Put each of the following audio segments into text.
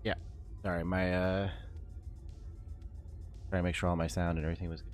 Yeah. Sorry, my trying to make sure all my sound and everything was good.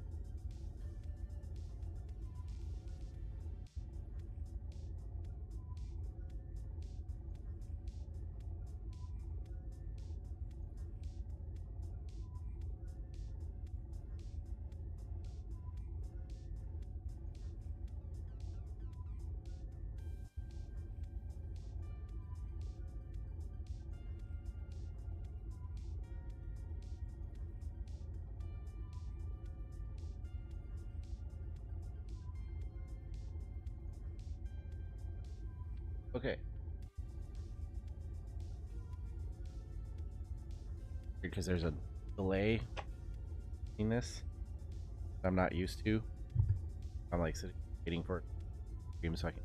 Okay. Because there's a delay in this I'm not used to. I'm like sitting waiting for it to stream so I can.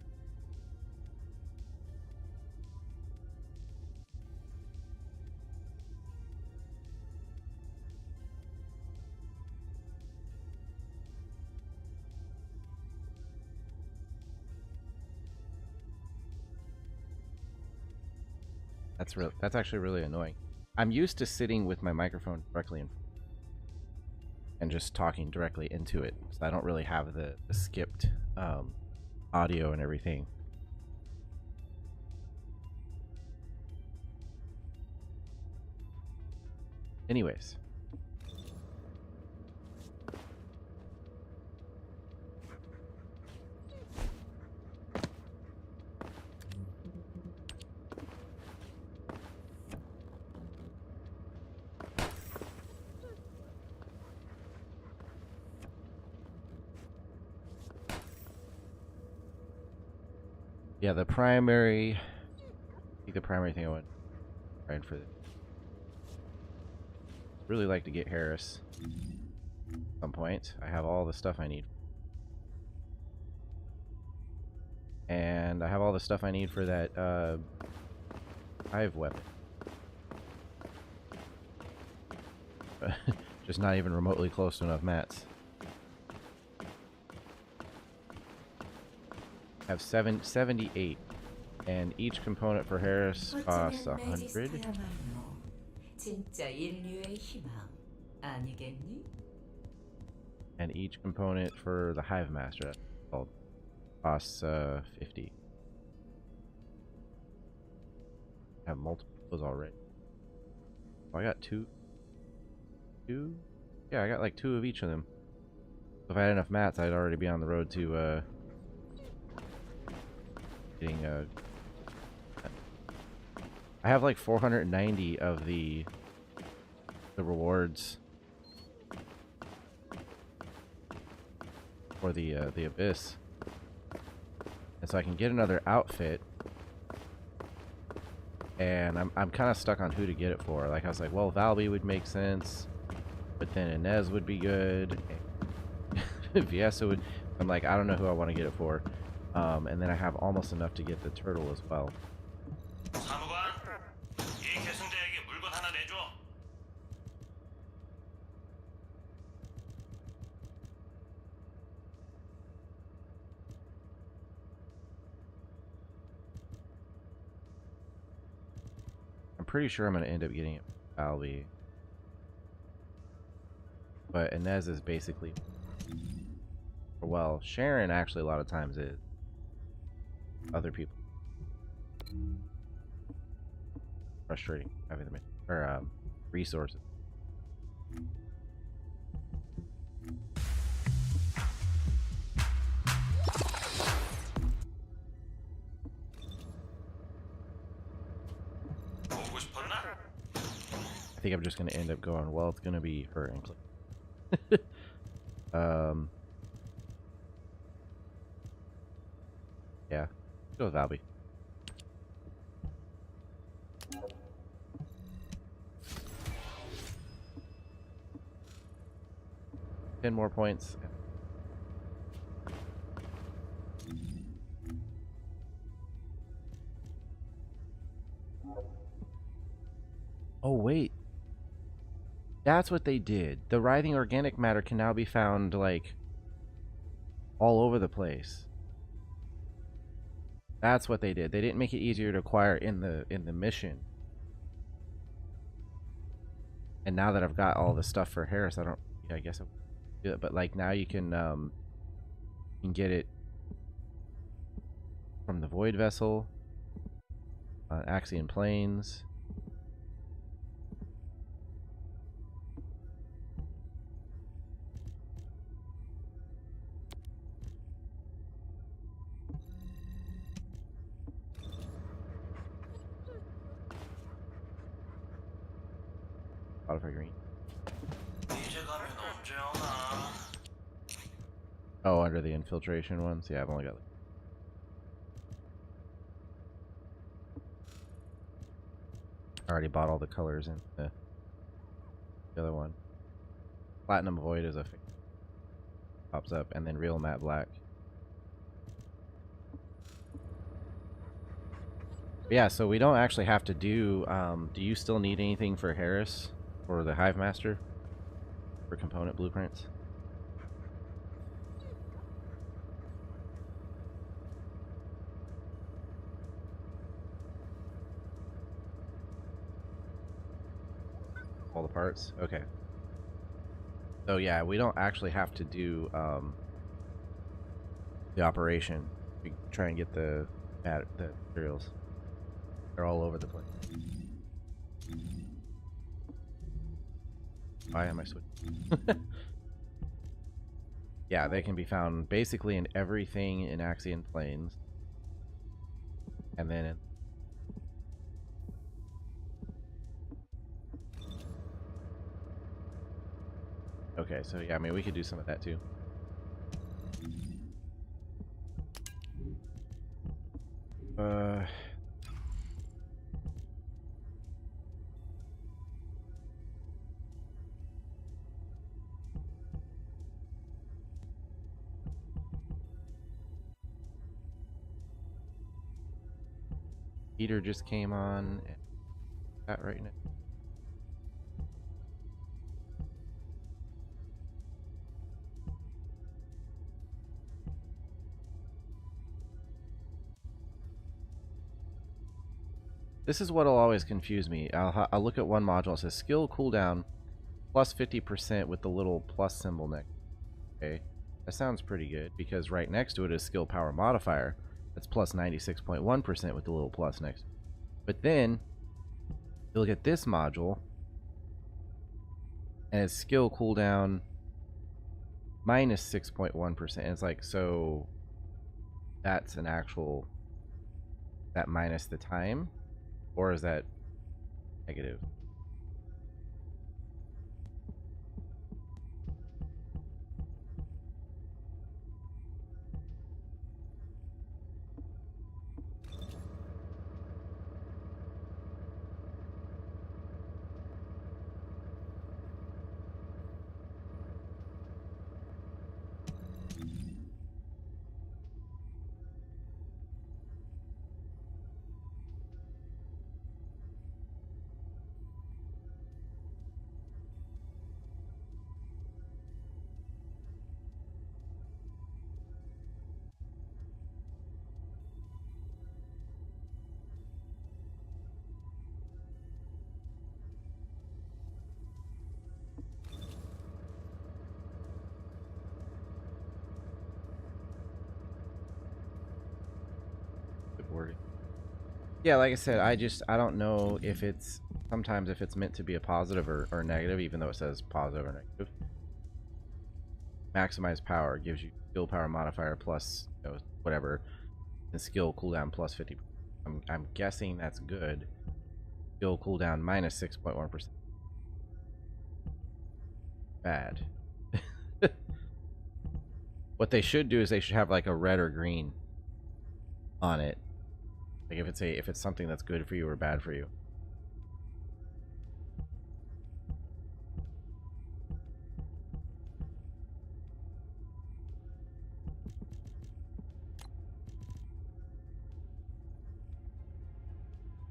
That's actually really annoying. I'm used to sitting with my microphone directly in and just talking directly into it, so I don't really have the skipped audio and everything. Anyways. Yeah, the primary thing I want to try for this. Really like to get Harris at some point. I have all the stuff I need. And I have all the stuff I need for that hive weapon. Just not even remotely close to enough mats. I have 78, and each component for Harris costs 100. And each component for the Hive Master costs 50. I have multiples already. Oh, I got two. Yeah, I got like 2 of each of them. So if I had enough mats, I'd already be on the road to getting I have like 490 of the rewards for the Abyss, and so I can get another outfit. And I'm kind of stuck on who to get it for. Like I was like, well, Valby would make sense, but then Inez would be good. Viesa would. I'm like, I don't know who I want to get it for. And then I have almost enough to get the turtle as well. I'm pretty sure I'm going to end up getting it for Valby. But Inez is basically... Well, Sharon actually a lot of times is. Other people. Frustrating having them or resources. I think I'm just going to end up going, well, it's going to be her and Cliff. Yeah. Go with Valby. Ten more points. Oh, wait. That's what they did. The writhing organic matter can now be found, like, all over the place. That's what they did. They didn't make it easier to acquire in the mission. And now that I've got all the stuff for Harris, I don't. Yeah, I guess I do it. But like now you can get it from the Void Vessel, Axian Plains. Modify green. Oh, under the infiltration ones? Yeah, I've only got... I already bought all the colors in the other one. Platinum Void is a... pops up, and then Real Matte Black. But yeah, so we don't actually have to do... do you still need anything for Harris? Or the Hive Master? For component blueprints? All the parts? Okay. So yeah, we don't actually have to do the operation. We try and get the materials. They're all over the place. Why am I switching? Yeah, they can be found basically in everything in Axian Plains. And then in... Okay, so yeah, I mean, we could do some of that too. Heater just came on. That right now. This is what'll always confuse me. I'll look at one module. It says skill cooldown plus 50% with the little plus symbol next. Okay, that sounds pretty good because right next to it is skill power modifier. That's plus 96.1% with the little plus next. But then you look at this module and it's skill cooldown minus 6.1%. It's like, so that's an actual, that minus the time, or is that negative? Yeah, like I said, I don't know if it's, sometimes if it's meant to be a positive or negative, even though it says positive or negative. Maximize power gives you skill power modifier plus, you know, whatever, and skill cooldown plus 50%. I'm guessing that's good. Skill cooldown minus 6.1%. Bad. What they should do is they should have like a red or green on it. Like if it's something that's good for you or bad for you.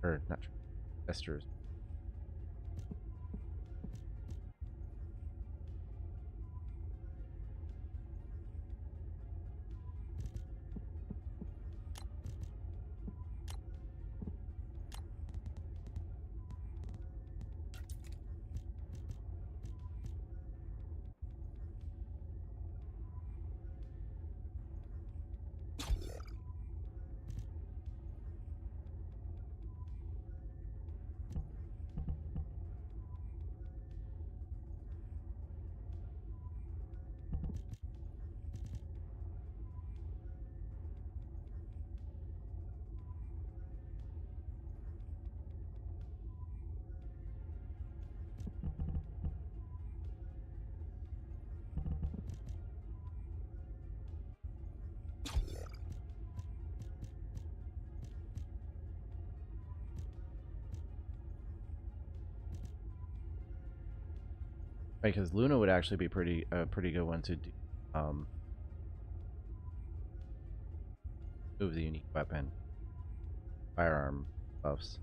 Or not testers. Because Luna would actually be pretty good one to do, move the unique weapon, firearm buffs.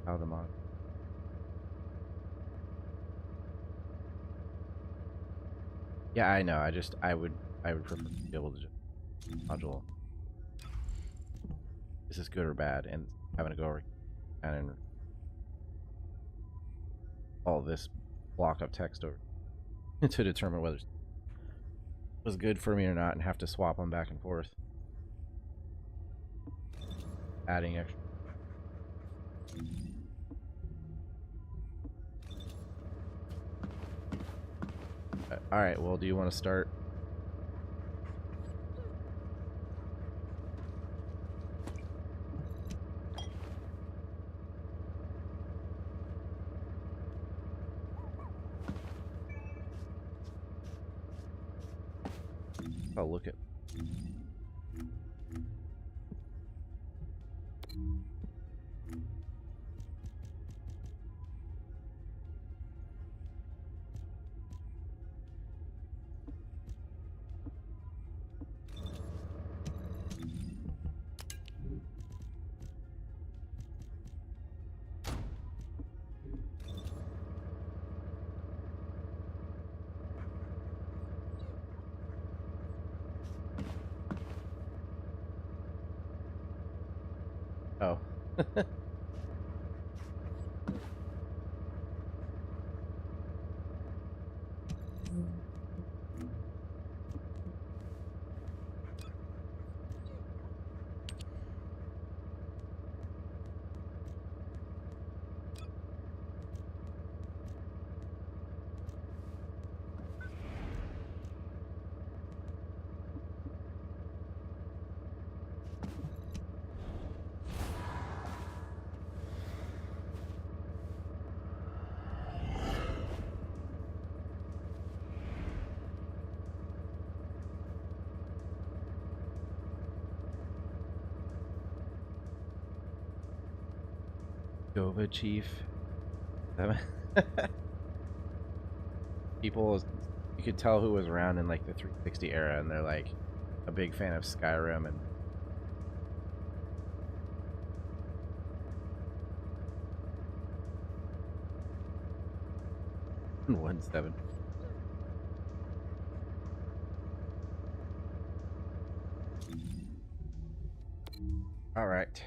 How the mod. Yeah, I know. I would prefer to be able to just module. This is good or bad, and having to go over and all this block of text over to determine whether it was good for me or not, and have to swap them back and forth. Adding extra. All right. Well, do you want to start? Oh, look at. Oh. Gova Chief. People, you could tell who was around in like the 360 era, and they're like a big fan of Skyrim and 1.7. All right.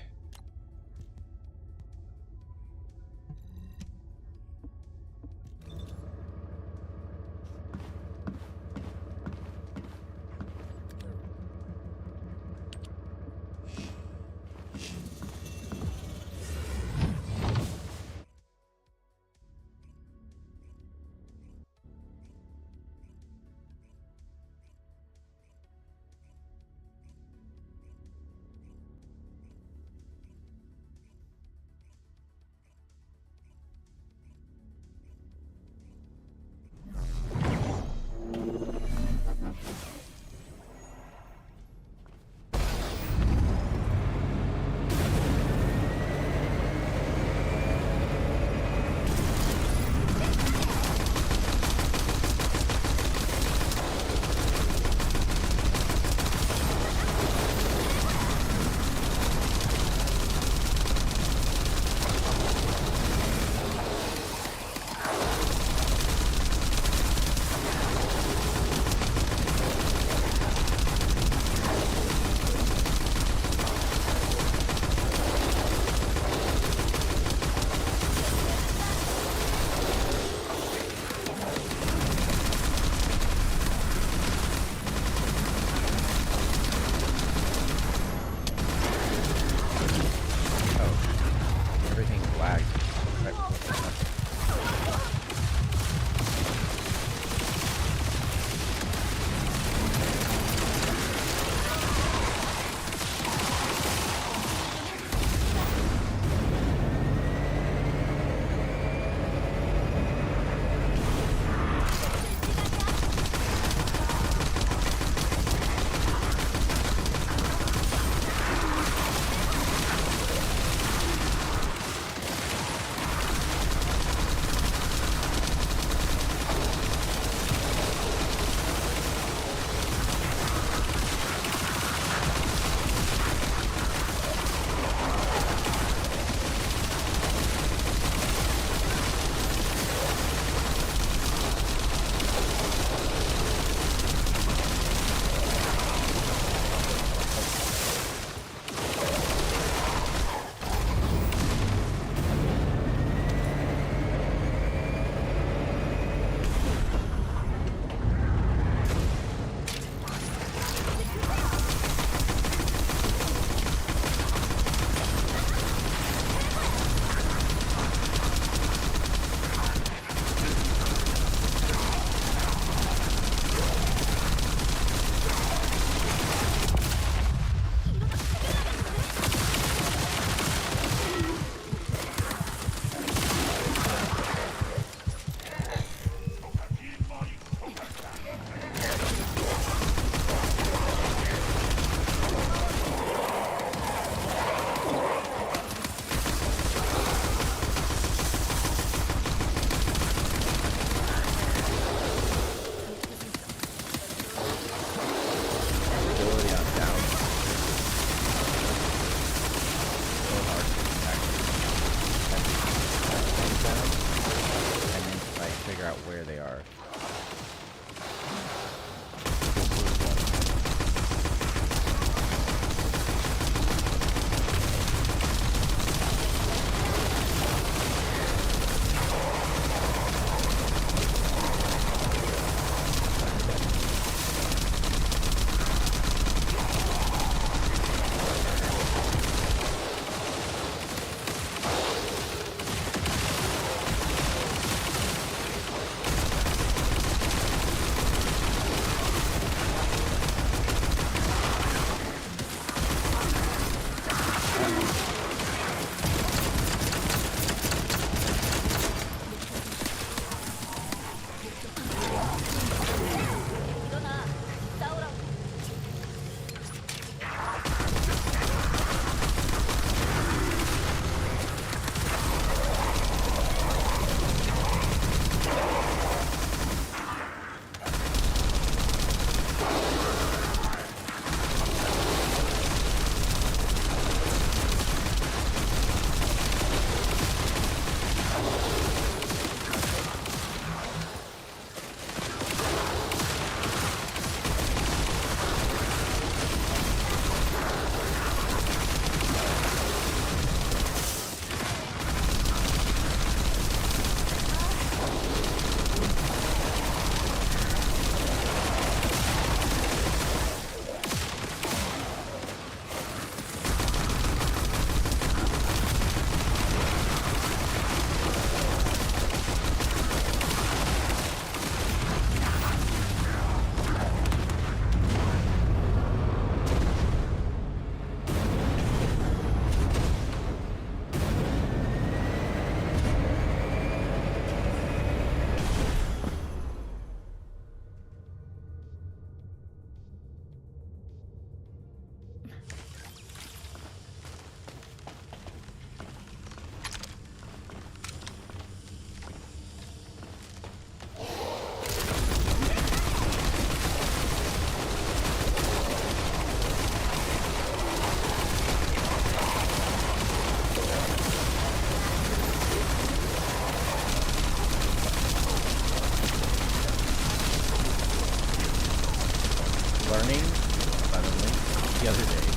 the other day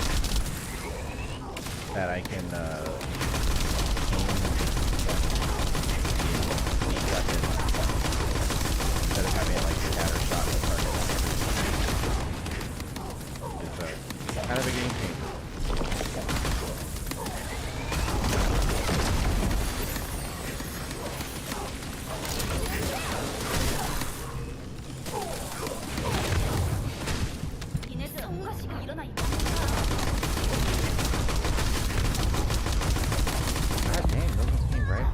that I can aim weapons instead of having like scatter shot with target. It's kind of a game changer. God dang, those ones came right up.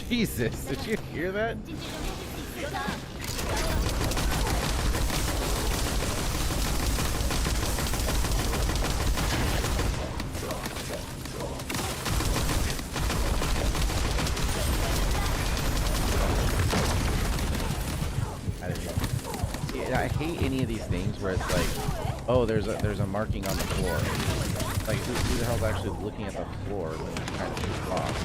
Jesus, did you hear that? I hate any of these things where it's like, oh, there's a marking on the floor. Like, who the hell's actually looking at the floor when you're trying to shoot the boss?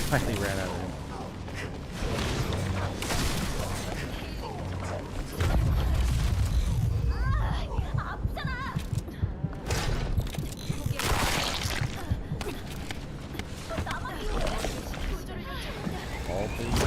Finally ran out of him. All please.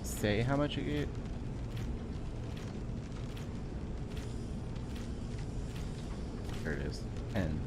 say how much you get? There it is. 10.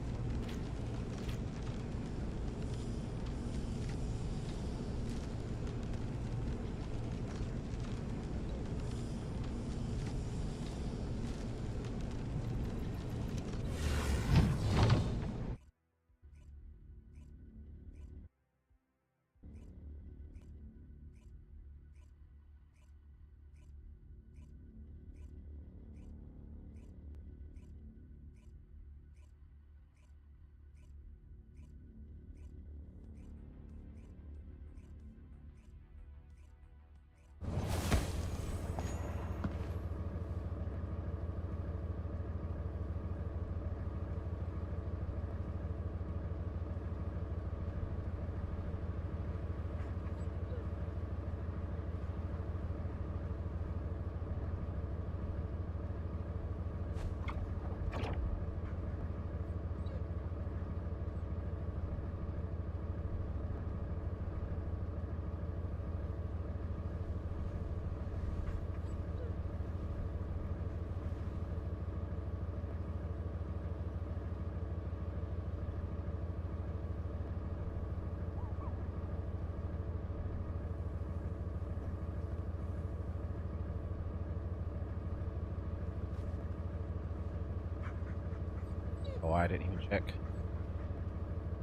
Oh, I didn't even check.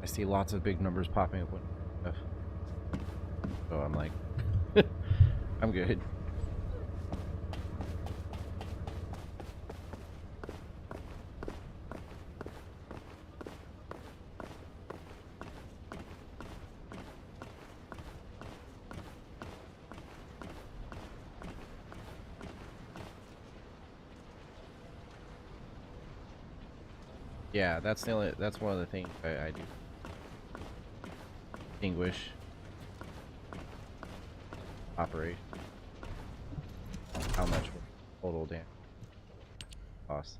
I see lots of big numbers popping up when stuff. So I'm like, I'm good. Yeah, that's one of the things I do distinguish operate how much total damage costs.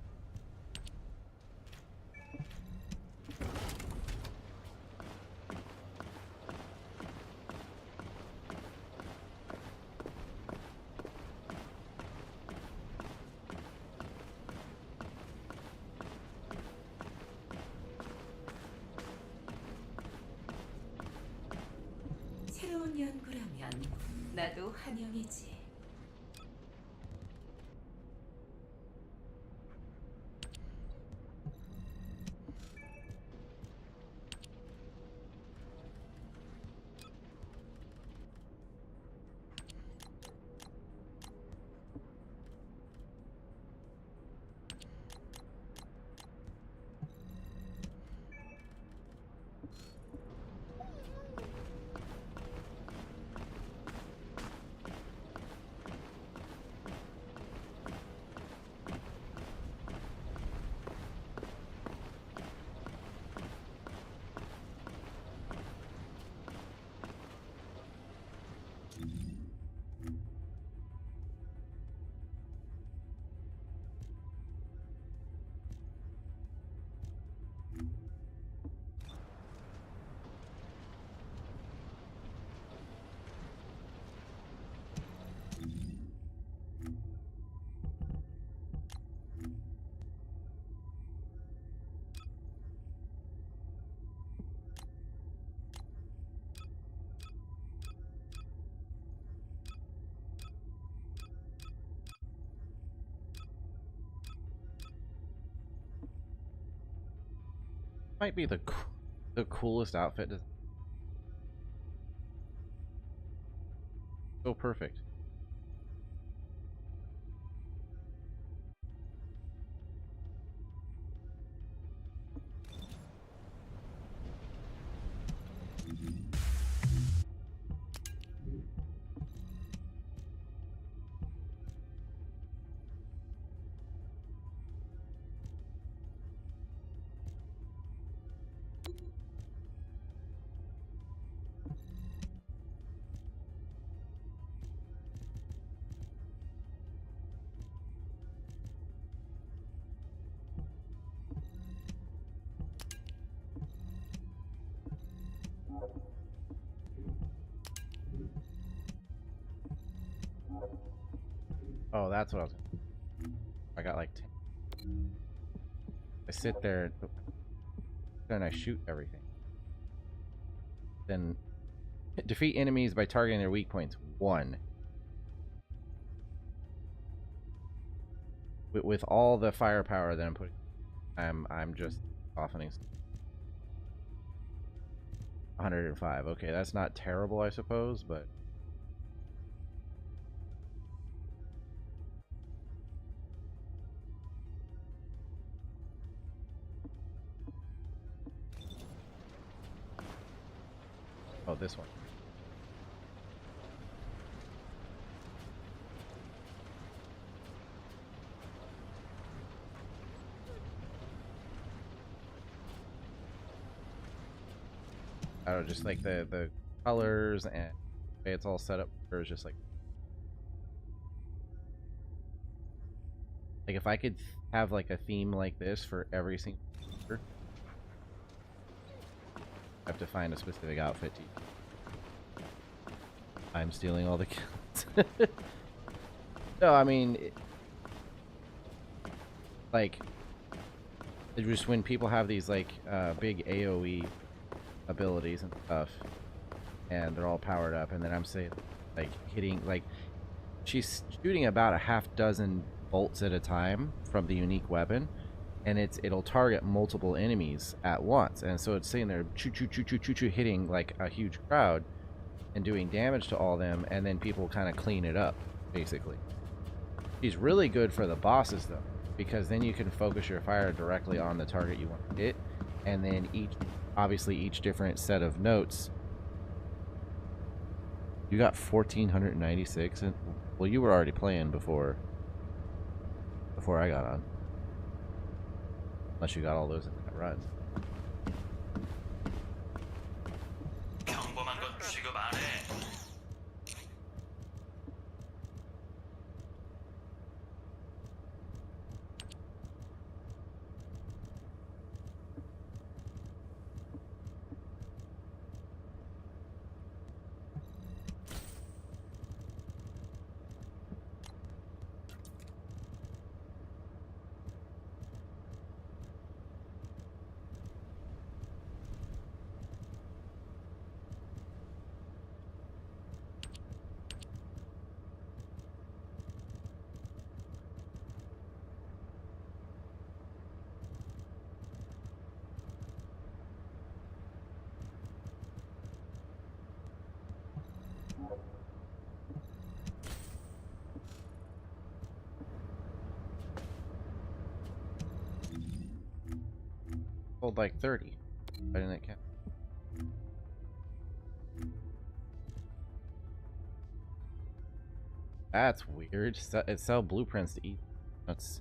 새로운 연구라면 나도 환영이지. Might be the coolest outfit. So perfect. Oh, that's what I was. I got like 10. I sit there, and I shoot everything. Then defeat enemies by targeting their weak points. 1. With all the firepower that I'm putting, I'm just softening. 105. Okay, that's not terrible, I suppose, but oh, this one. I don't know, just like the colors and the way it's all set up for is just like if I could have like a theme like this for every single character, I have to find a specific outfit to use. I'm stealing all the kills. No, I mean, like, just when people have these like big AoE abilities and stuff, and they're all powered up, and then I'm saying like hitting, like she's shooting about a half dozen bolts at a time from the unique weapon, and it'll target multiple enemies at once, and so it's sitting there choo choo choo choo choo choo hitting like a huge crowd and doing damage to all them, and then people kind of clean it up basically. She's really good for the bosses though, because then you can focus your fire directly on the target you want to hit, and then each different set of notes. You got 1496, and well, you were already playing before I got on, unless you got all those in that run. Sold like 30. Why didn't it count? That's weird. It sell blueprints to eat. That's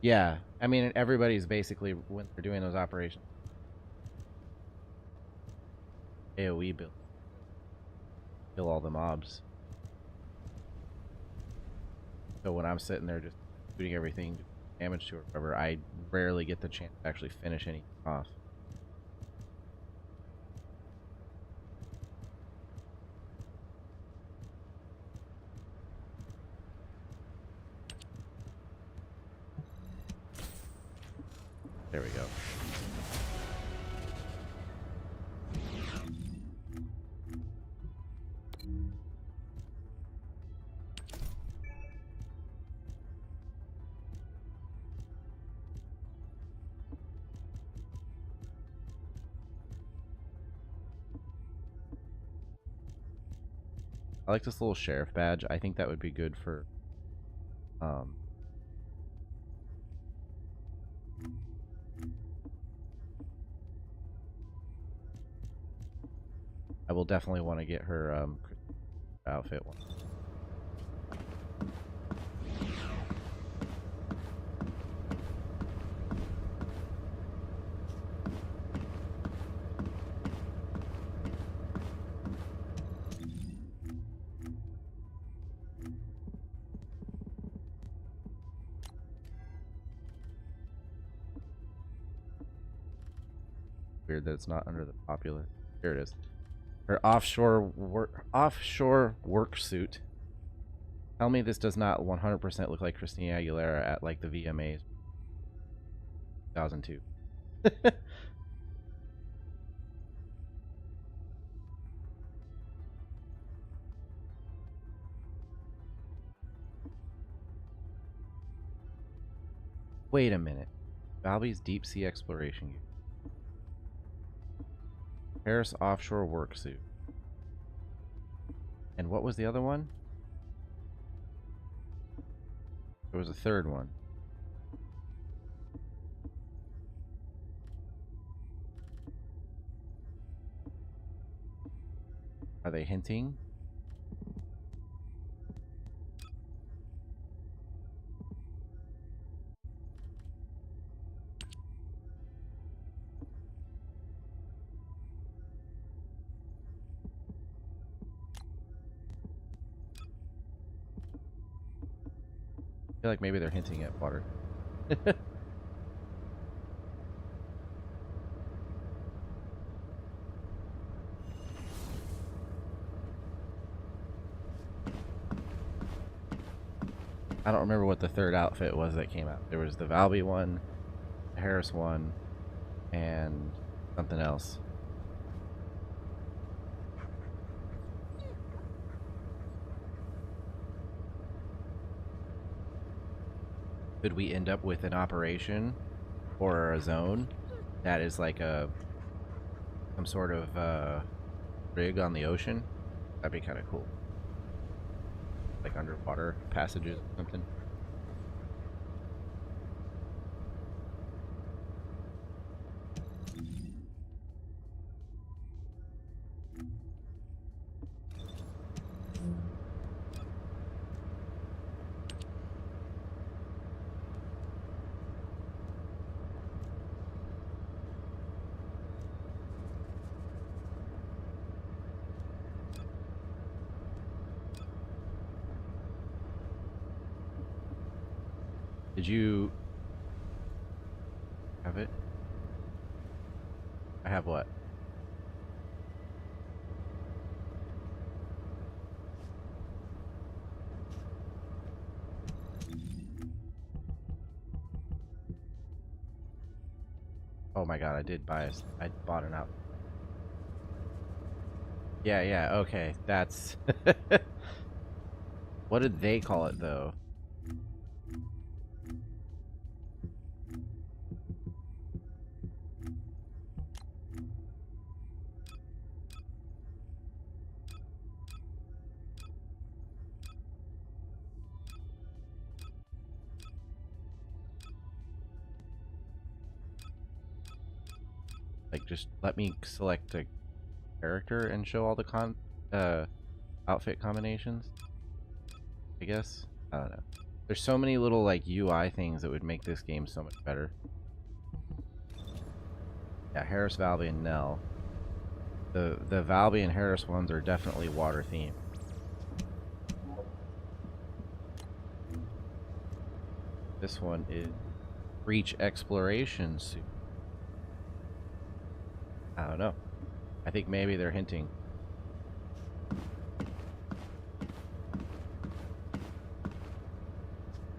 yeah. I mean, everybody's basically when they're doing those operations. AoE build. Kill all the mobs. So when I'm sitting there just shooting everything, damage to it, or whatever, I rarely get the chance to actually finish anything off. There we go. I like this little sheriff badge. I think that would be good for I will definitely want to get her outfit one. Weird that it's not under the popular. Here it is. Her offshore work suit. Tell me this does not 100% look like Christina Aguilera at like the VMAs 2002. Wait a minute. Valby's deep sea exploration gear. Paris offshore work suit. And what was the other one? There was a third one. Are they hinting? I feel like maybe they're hinting at water. I don't remember what the third outfit was that came out. There was the Valby one, the Harris one, and something else. Could we end up with an operation or a zone that is like some sort of rig on the ocean? That'd be kind of cool. Like underwater passages or something. Did you have it? I have what? Oh my god, I did buy a... I bought an out. Yeah, okay. That's... What did they call it, though? Like, just let me select a character and show all the outfit combinations, I guess. I don't know. There's so many little like UI things that would make this game so much better. Yeah, Harris, Valby, and Nell. The Valby and Harris ones are definitely water themed. This one is Breach Exploration Suit. I don't know. I think maybe they're hinting.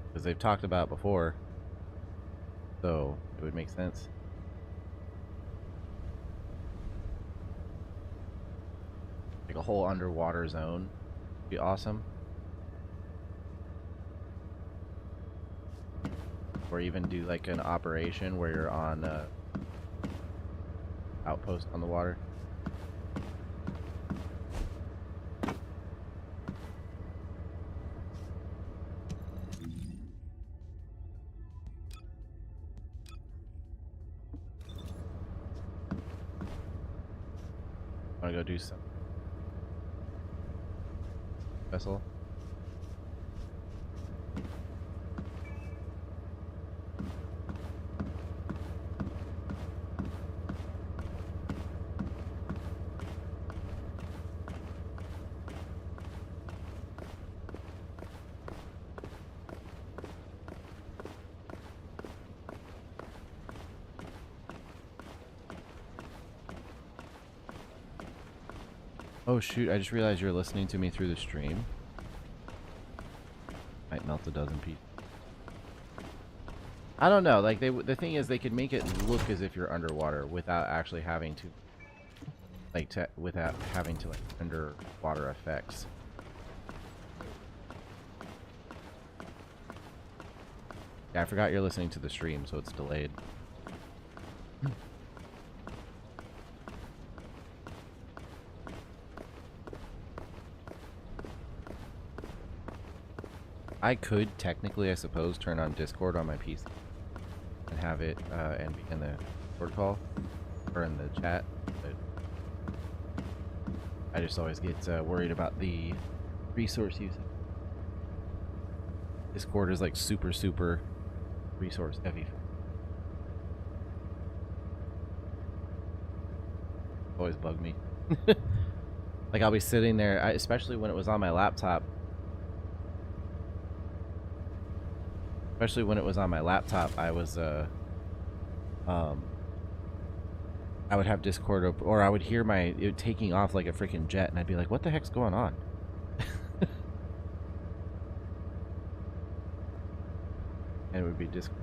Because they've talked about it before. So it would make sense. Like a whole underwater zone would be awesome. Or even do like an operation where you're on a outpost on the water. Want to go do some vessel? Oh shoot, I just realized you're listening to me through the stream. Might melt a dozen pieces. I don't know, like the thing is they could make it look as if you're underwater without actually having to without having to like underwater effects. Yeah, I forgot you're listening to the stream, so it's delayed. I could technically, I suppose, turn on Discord on my PC and have it and be in the Discord call or in the chat, but I just always get worried about the resource usage. Discord is like super resource heavy. Always bug me. Like I'll be sitting there, especially when it was on my laptop. Especially when it was on my laptop, I was I would have Discord open, or I would hear it taking off like a freaking jet, and I'd be like, "What the heck's going on?" And it would be Discord.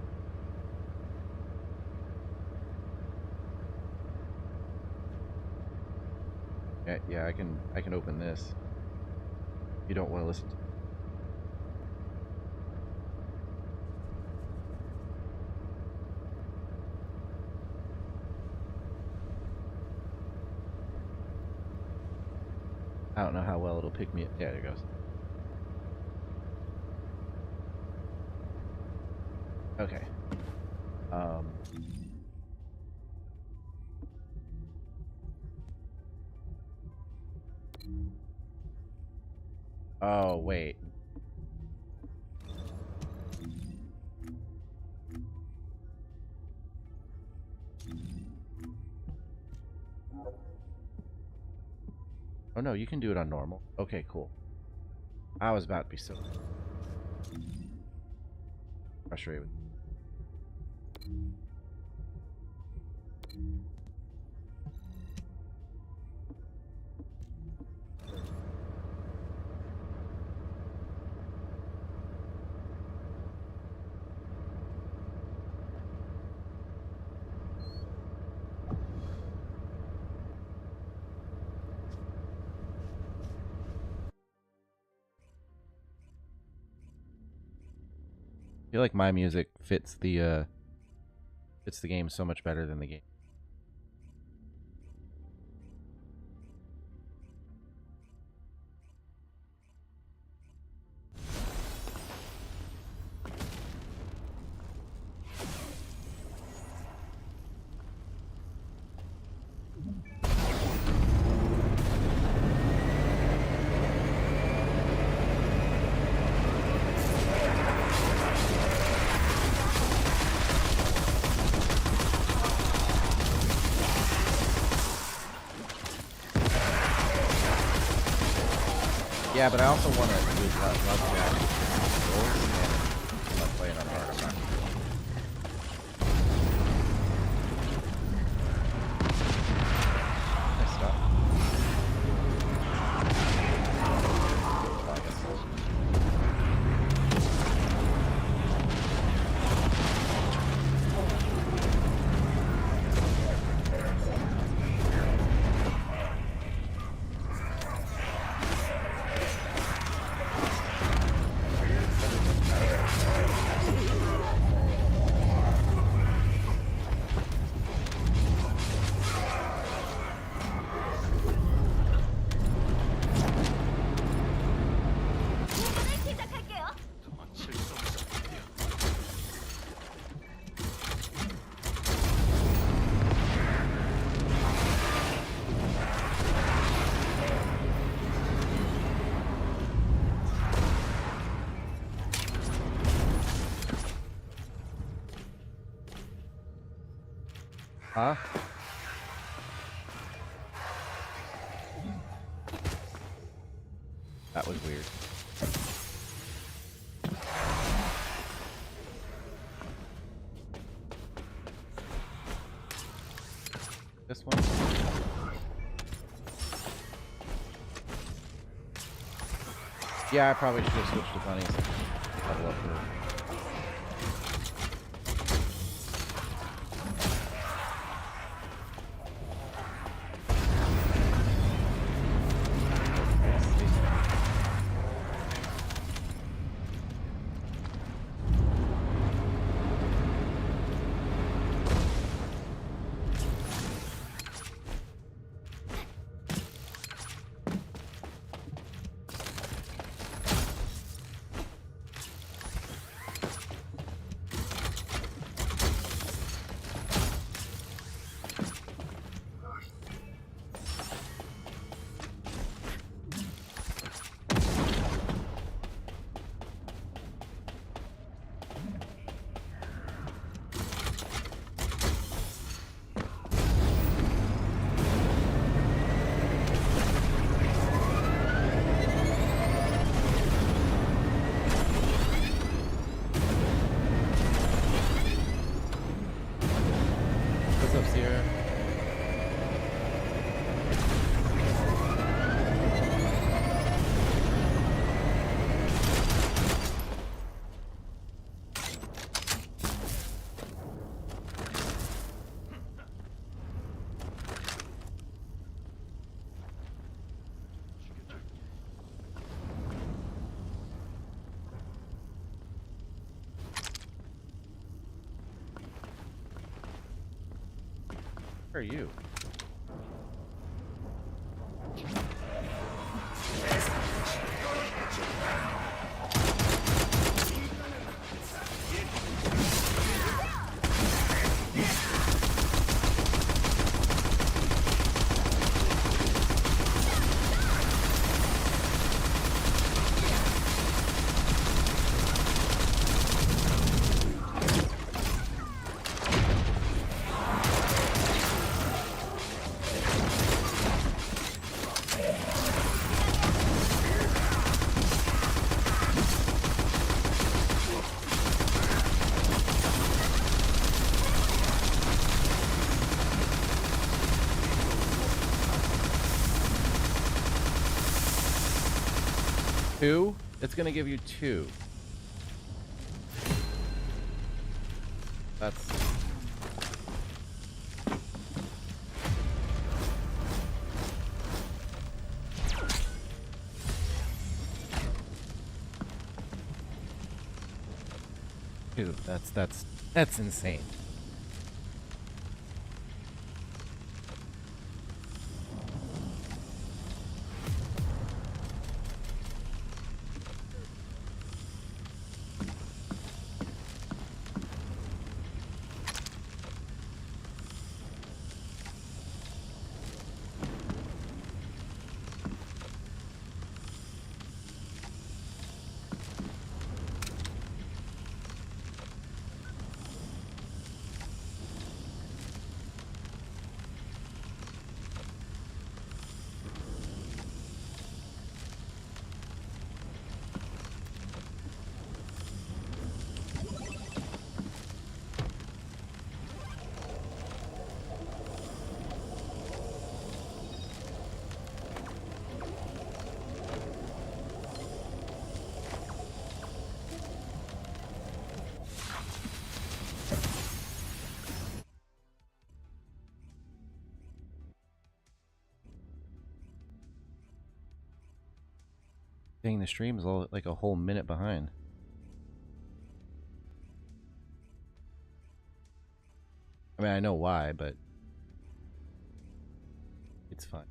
Yeah, I can open this. If you don't want to listen to. I don't know how well it'll pick me up. Yeah, there it goes. Okay. Oh, wait. Oh no, you can do it on normal. Okay, cool. I was about to be so frustrated. I feel like my music fits the game so much better than the game. Yeah, but I also want to love Jack and I'm not playing on hard. I'm not. Nice stuff. Oh, I guess so. Huh? That was weird. This one? Yeah, I probably should have switched to bunnies. Level up her. What's up, Sierra? Where are you? Two? It's gonna give you two. That's... Dude, that's insane. Dang, the stream is all like a whole minute behind. I mean, I know why, but it's fine.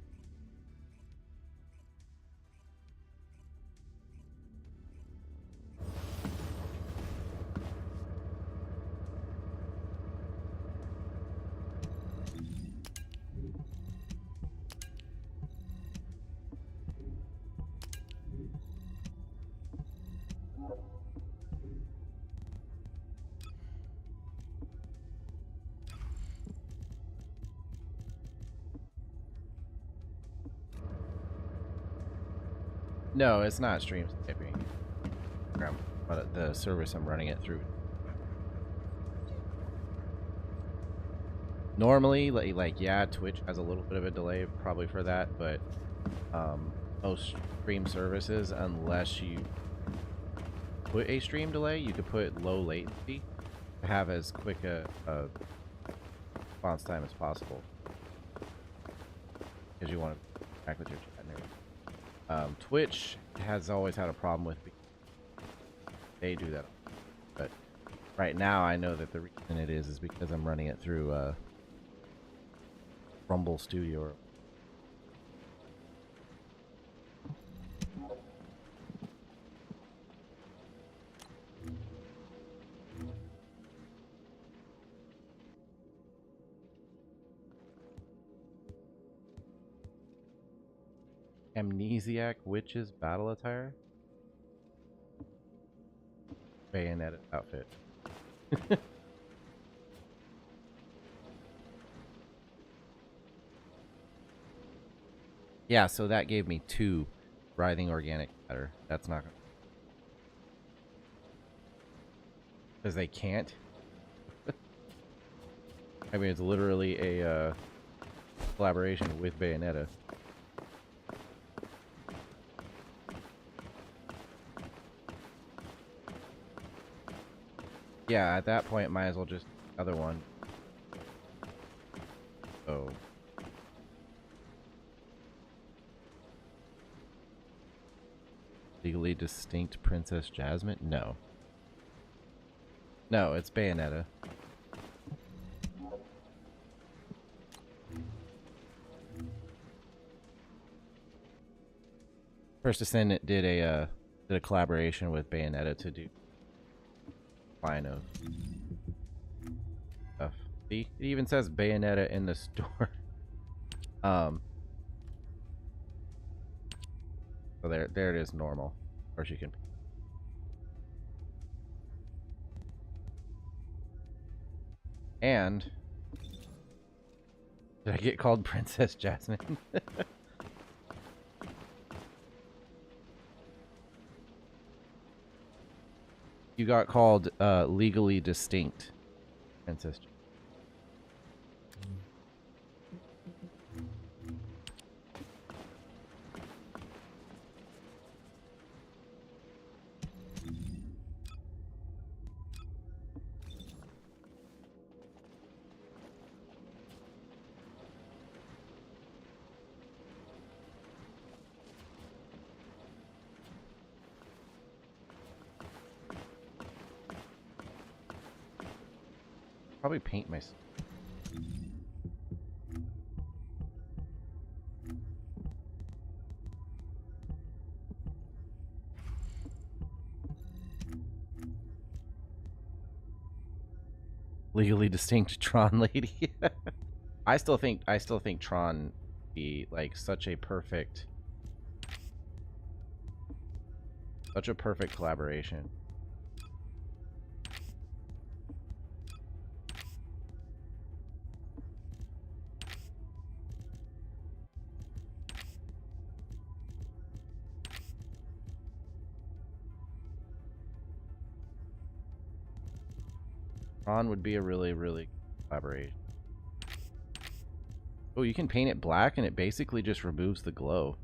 No, it's not stream skipping. But the service I'm running it through. Normally, like yeah, Twitch has a little bit of a delay probably for that, but most stream services unless you put a stream delay. You could put low latency to have as quick a response time as possible because you want to interact with your chat and everything. Twitch has always had a problem with they do that, but right now I know that the reason it is because I'm running it through Rumble Studio. Amnesiac Witches battle attire. Bayonetta outfit. Yeah, so that gave me 2 writhing organic matter. That's not gonna... Because they can't. I mean, it's literally a collaboration with Bayonetta. Yeah, at that point, might as well just other one. Oh. Legally distinct Princess Jasmine? No. No, it's Bayonetta. First Descendant did a collaboration with Bayonetta to do line of stuff. See, it even says Bayonetta in the store. So there it is, normal. Or she can. And did I get called Princess Jasmine? You got called legally distinct Princess Jasmine. Probably paint myself. Legally distinct Tron lady. I still think Tron be like such a perfect collaboration. Tron would be a really good collaboration. Oh, you can paint it black and it basically just removes the glow.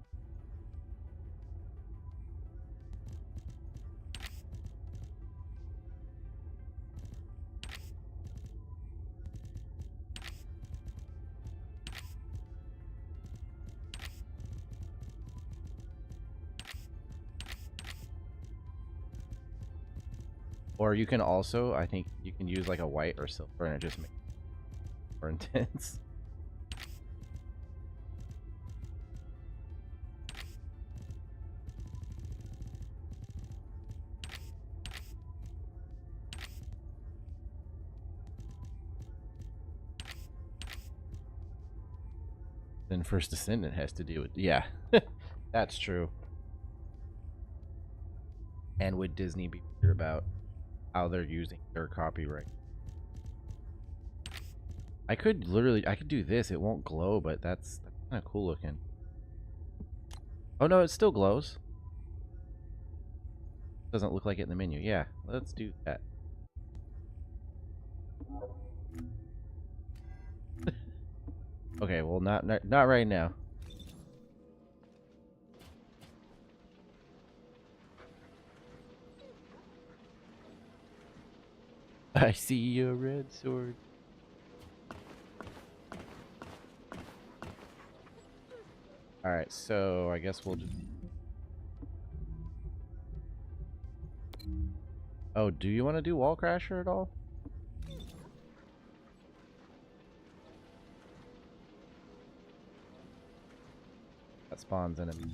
Or you can also, I think you can use like a white or silver and it just makes it more intense. Then First Descendant has to deal with, yeah, that's true. And would Disney be clear about how they're using their copyright? I could do this. It won't glow, but that's kind of cool looking. Oh no, it still glows. Doesn't look like it in the menu. Yeah, let's do that. Okay, well not right now. I see a red sword. Alright, so I guess we'll just... Oh, do you want to do Wall Crasher at all? That spawns enemies.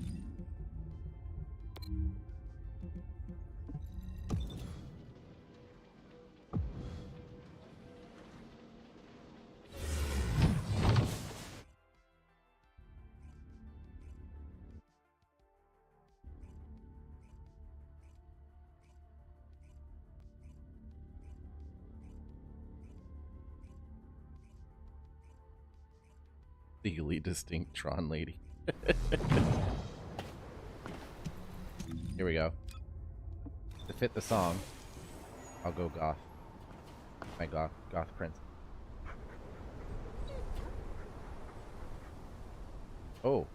Legally distinct Tron lady. Here we go. To fit the song, I'll go goth. My goth prince. Oh.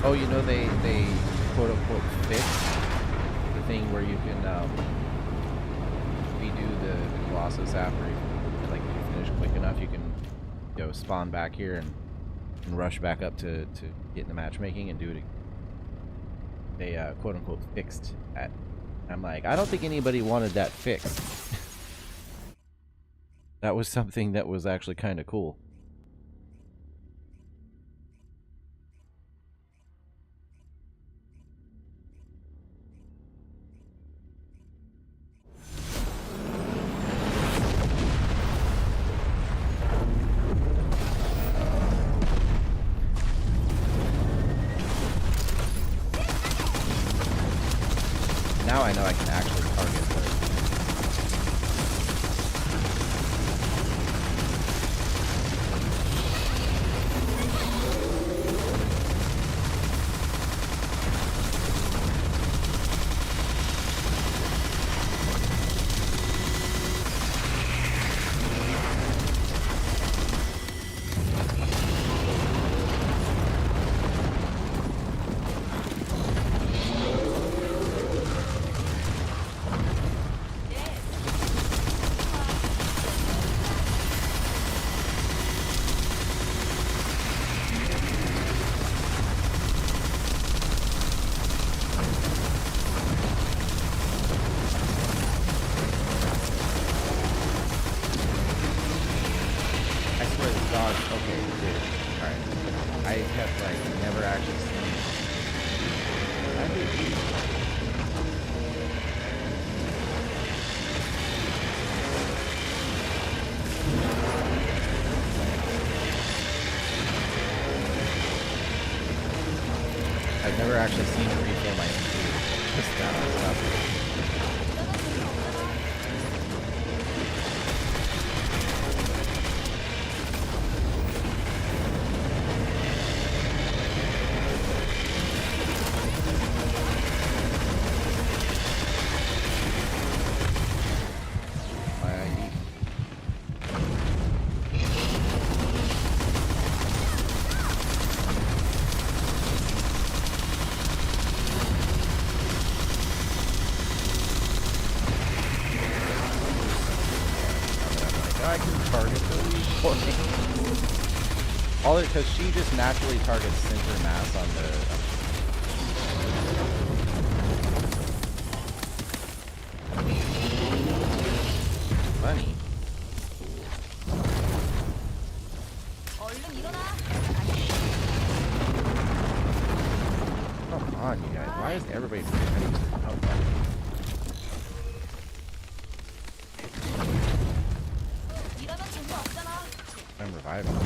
Oh, you know they quote unquote fixed the thing where you can redo the Colossus after like you finish quick enough, you can spawn back here and rush back up to get in the matchmaking and do it again. They quote unquote fixed that. I'm like, I don't think anybody wanted that fixed. That was something that was actually kind of cool. Now I know I can actually target the... I've never actually seen it refill my MP. Just down on stuff. All because she just naturally targets center mass on the. Funny. Come on, you guys. Why is everybody pretending to help that? I'm reviving.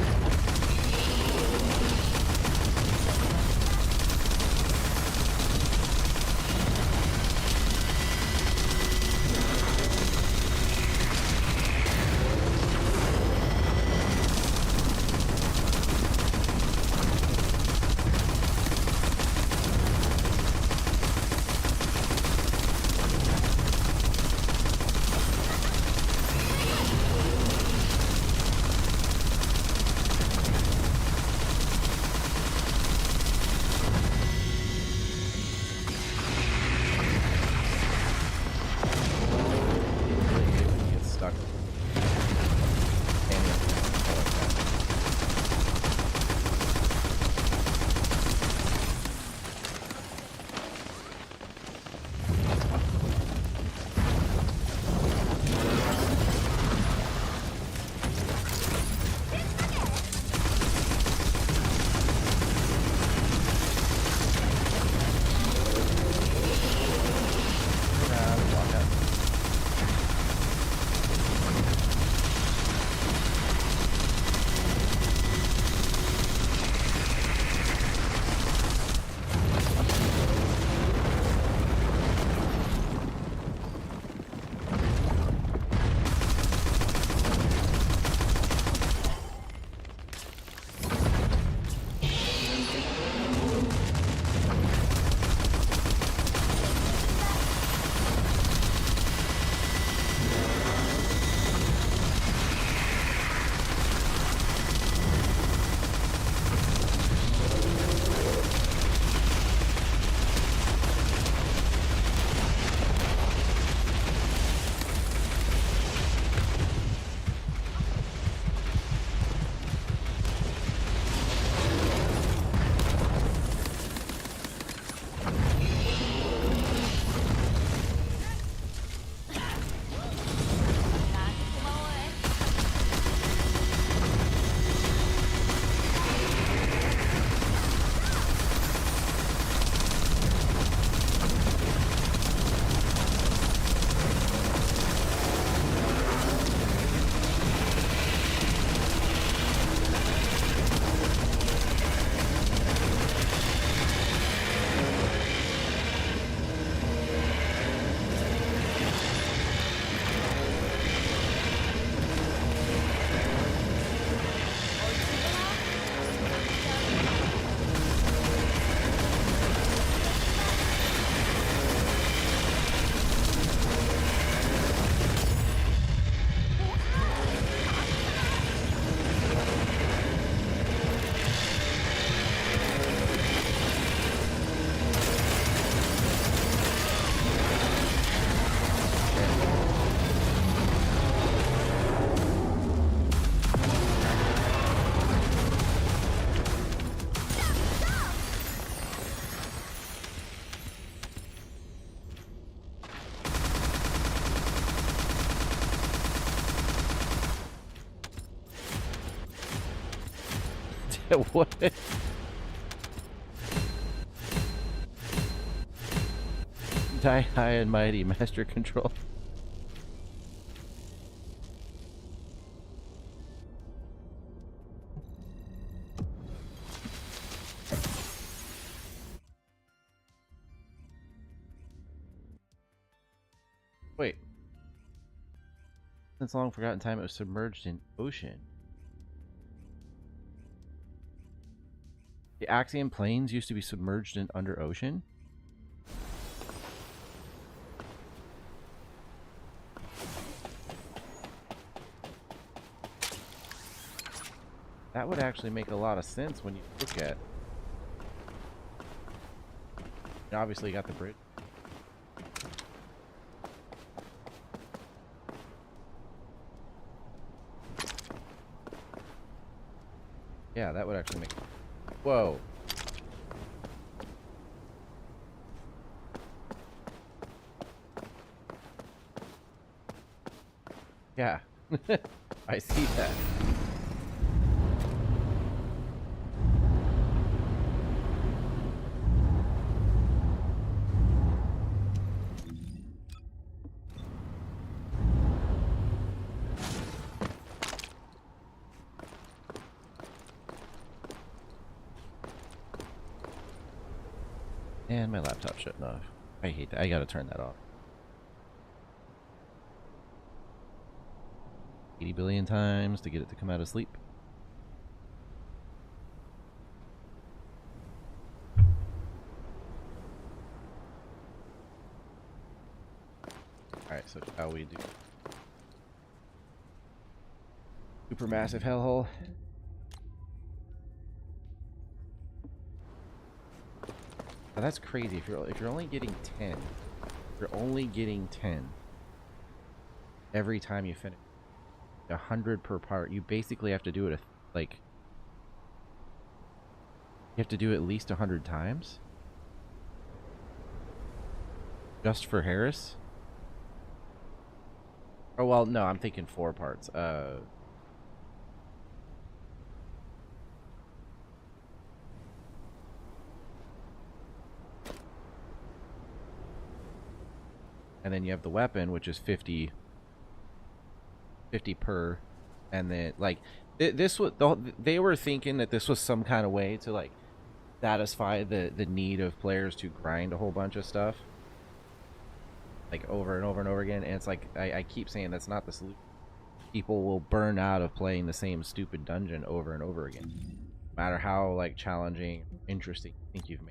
What? Die high and mighty, master control. Wait. Since long forgotten time, it was submerged in ocean. The Axiom Plains used to be submerged in under ocean? That would actually make a lot of sense when you look at. You obviously got the bridge. Yeah, that would actually make. Whoa. Yeah. I see that. And my laptop shutting off. I hate that. I gotta turn that off. 80 billion times to get it to come out of sleep. Alright, so shall we do supermassive hellhole? Now that's crazy. If you're only getting 10, you're only getting 10 every time you finish. 100 per part. You basically have to do it like you have to do it at least 100 times just for Harris. Oh well, no, I'm thinking 4 parts. And then you have the weapon, which is 50 per, and then like this was they were thinking that this was some kind of way to like satisfy the need of players to grind a whole bunch of stuff like over and over and over again, and it's like I keep saying that's not the solution. People will burn out of playing the same stupid dungeon over and over again, no matter how like challenging, interesting you think you've made.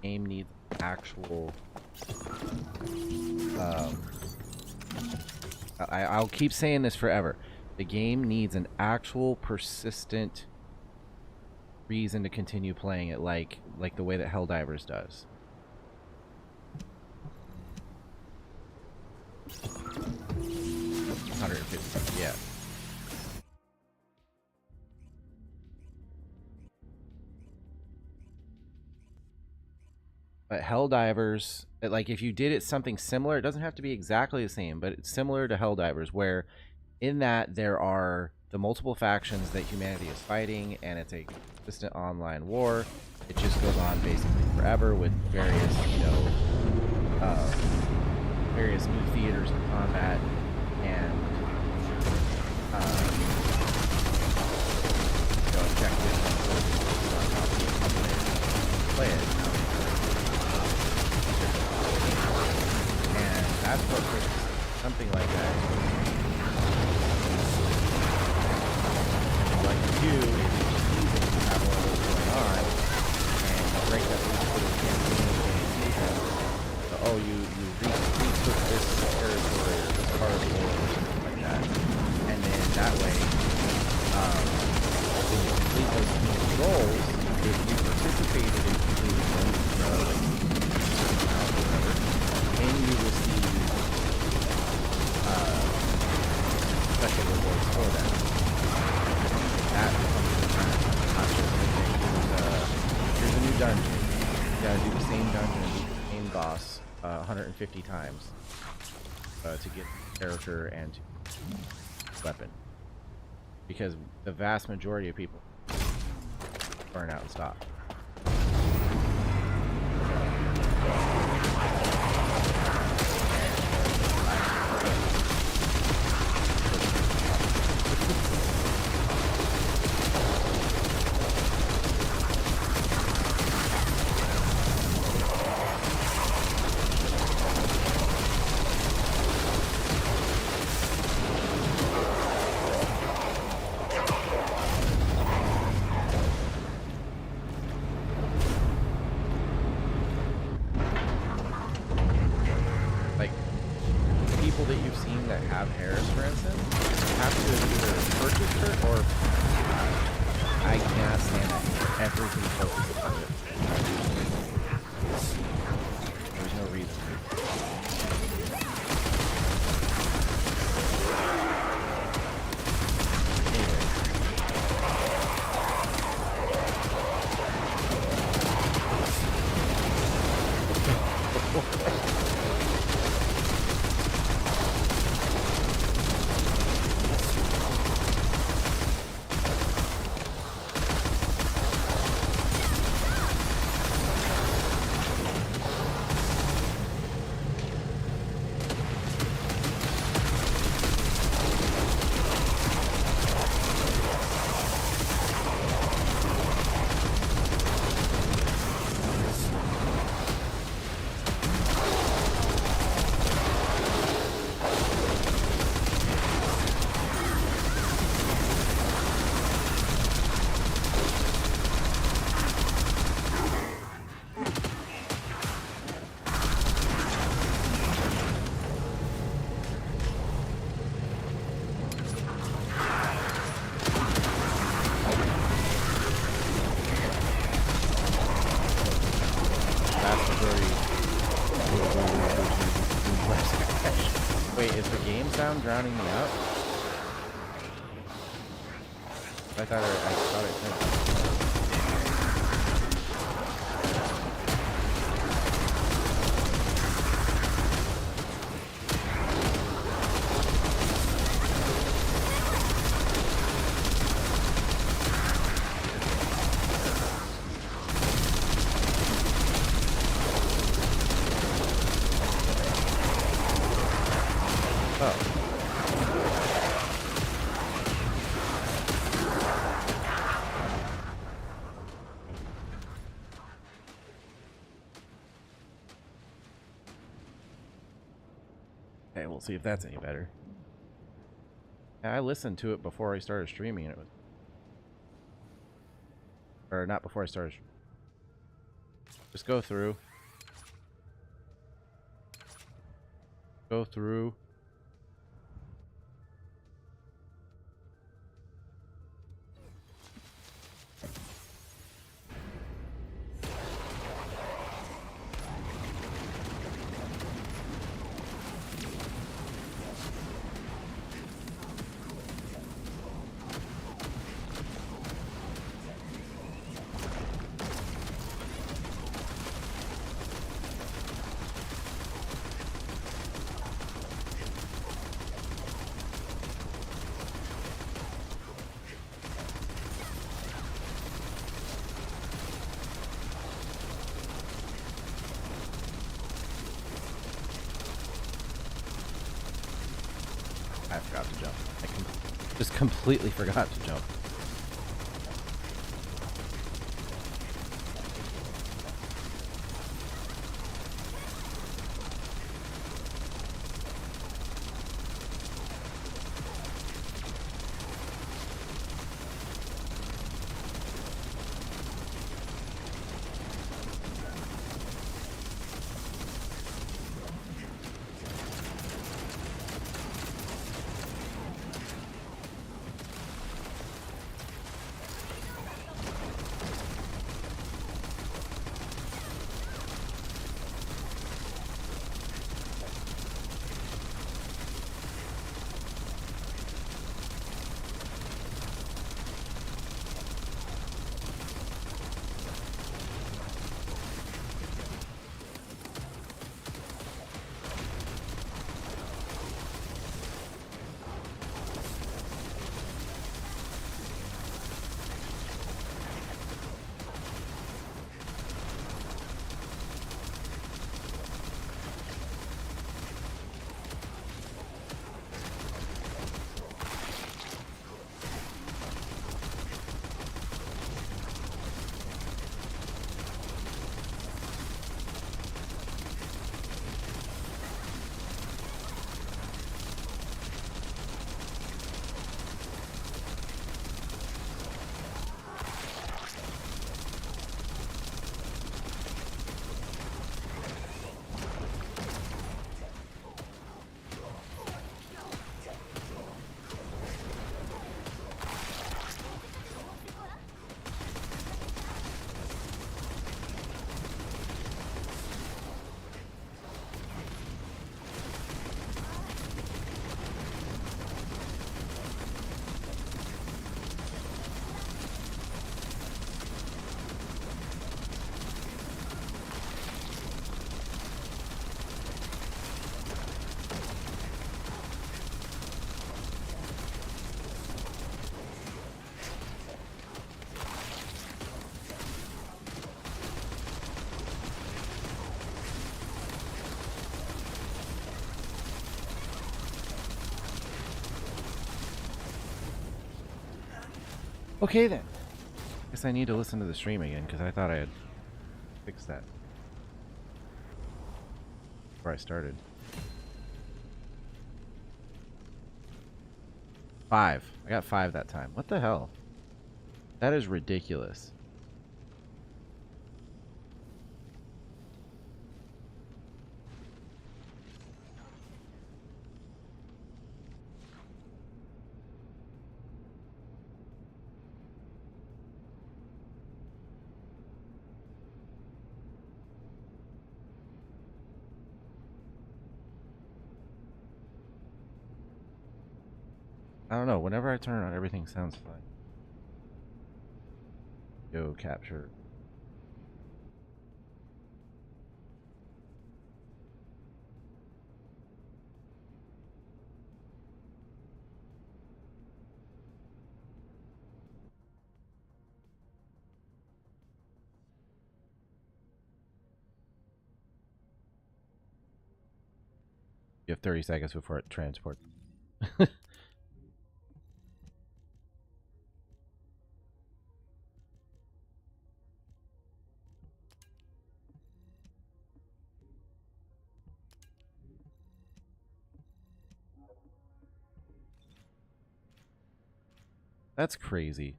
Game needs actual I'll keep saying this forever. The game needs an actual persistent reason to continue playing it, like the way that Helldivers does. $150, yeah. But Helldivers, like if you did it something similar, it doesn't have to be exactly the same, but it's similar to Helldivers, where in that there are the multiple factions that humanity is fighting, and it's a consistent online war. It just goes on basically forever with various, you know, various new theaters of combat, and you know, objectives on how to play it. That's what something like that. And what you do is you have one of those going on, and you break that loose little campaign season. So, oh, you retook this territory or this part of the world or something like that. And then that way, when you complete those community goals, if you participated in completing them, and you receive special rewards for that. That becomes the time. Not just, okay, here's a new dungeon. You gotta do the same dungeon boss 150 times to get character and weapon, because the vast majority of people burn out and stop. Drowning me out? I thought it did. Okay, we'll see if that's any better. I listened to it before I started streaming, and it was... Or not before I started... Just go through. Go through. I forgot to jump. I just completely forgot to jump. Okay then. Guess I need to listen to the stream again because I thought I had fixed that before I started. 5. I got 5 that time. What the hell? That is ridiculous. I don't know. Whenever I turn it on, everything sounds fine. Yo, capture. You have 30 seconds before it transports. That's crazy.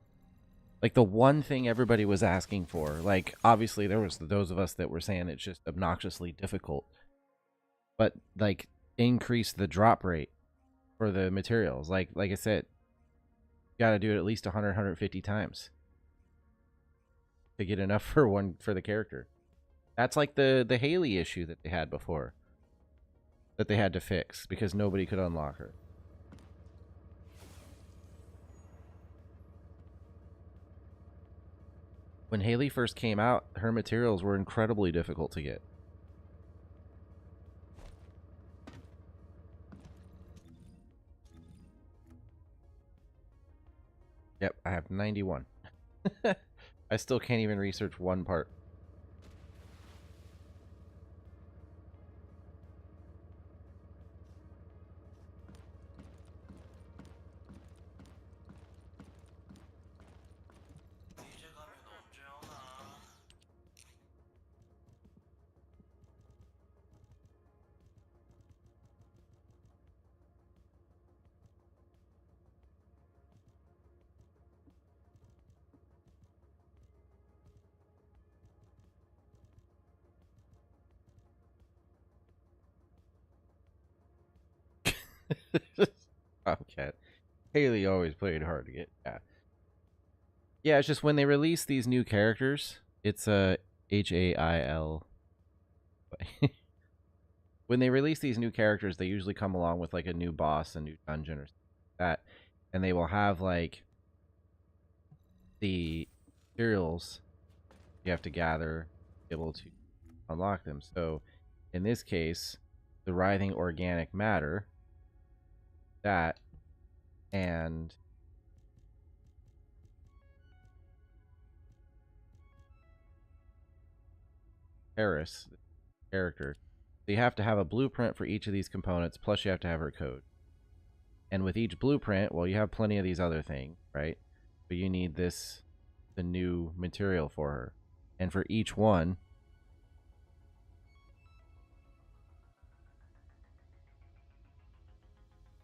Like the one thing everybody was asking for. Like obviously there was those of us that were saying it's just obnoxiously difficult. But like increase the drop rate for the materials. Like I said, you got to do it at least 100 150 times to get enough for the character. That's like the Haley issue that they had before. That they had to fix because nobody could unlock her. When Haley first came out, her materials were incredibly difficult to get. Yep, I have 91. I still can't even research one part. Okay. Haley always played hard to get. Yeah. Yeah, it's just when they release these new characters, it's a HAIL. When they release these new characters, they usually come along with like a new boss, a new dungeon or something like that. And they will have like the materials you have to gather to be able to unlock them. So in this case, the writhing organic matter, that, and Paris character. So you have to have a blueprint for each of these components, plus you have to have her code. And with each blueprint, well, you have plenty of these other things, right? But you need this, the new material for her. And for each one,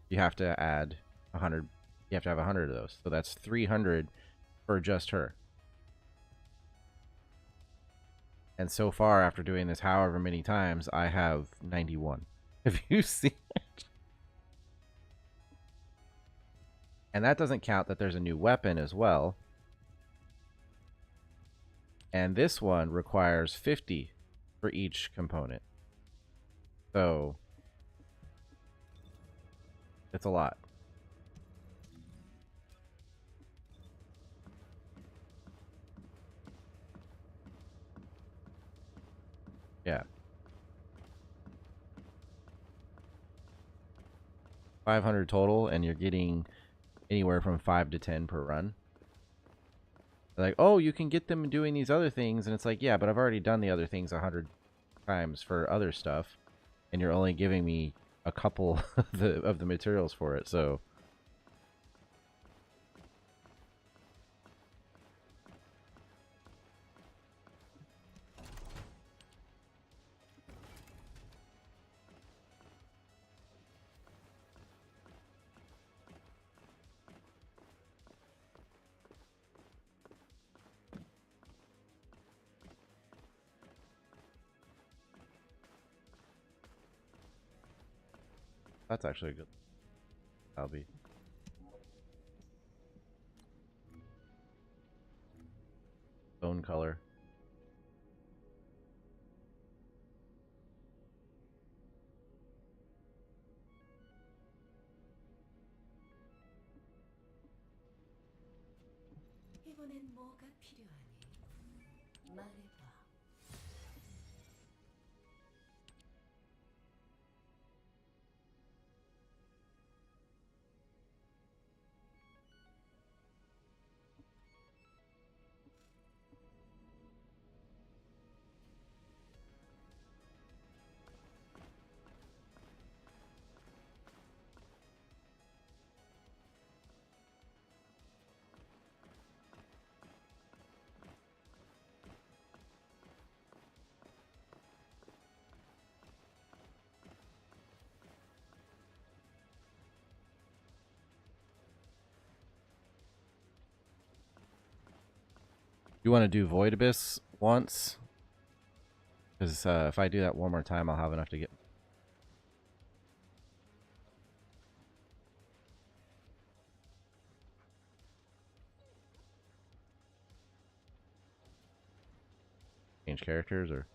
you have to add 100. You have to have 100 of those. So that's 300 for just her. And so far, after doing this however many times, I have 91. Have you seen it? And that doesn't count that there's a new weapon as well. And this one requires 50 for each component. So it's a lot. Yeah. 500 total, and you're getting anywhere from 5 to 10 per run. They're like, oh, you can get them doing these other things, and it's like, yeah, but I've already done the other things 100 times for other stuff, and you're only giving me a couple of the materials for it. So That's actually a good. That'll be. Bone color. 이번엔 뭐가 필요하니? 말해봐. You want to do Void Abyss once? Because if I do that one more time, I'll have enough to get. Change characters or.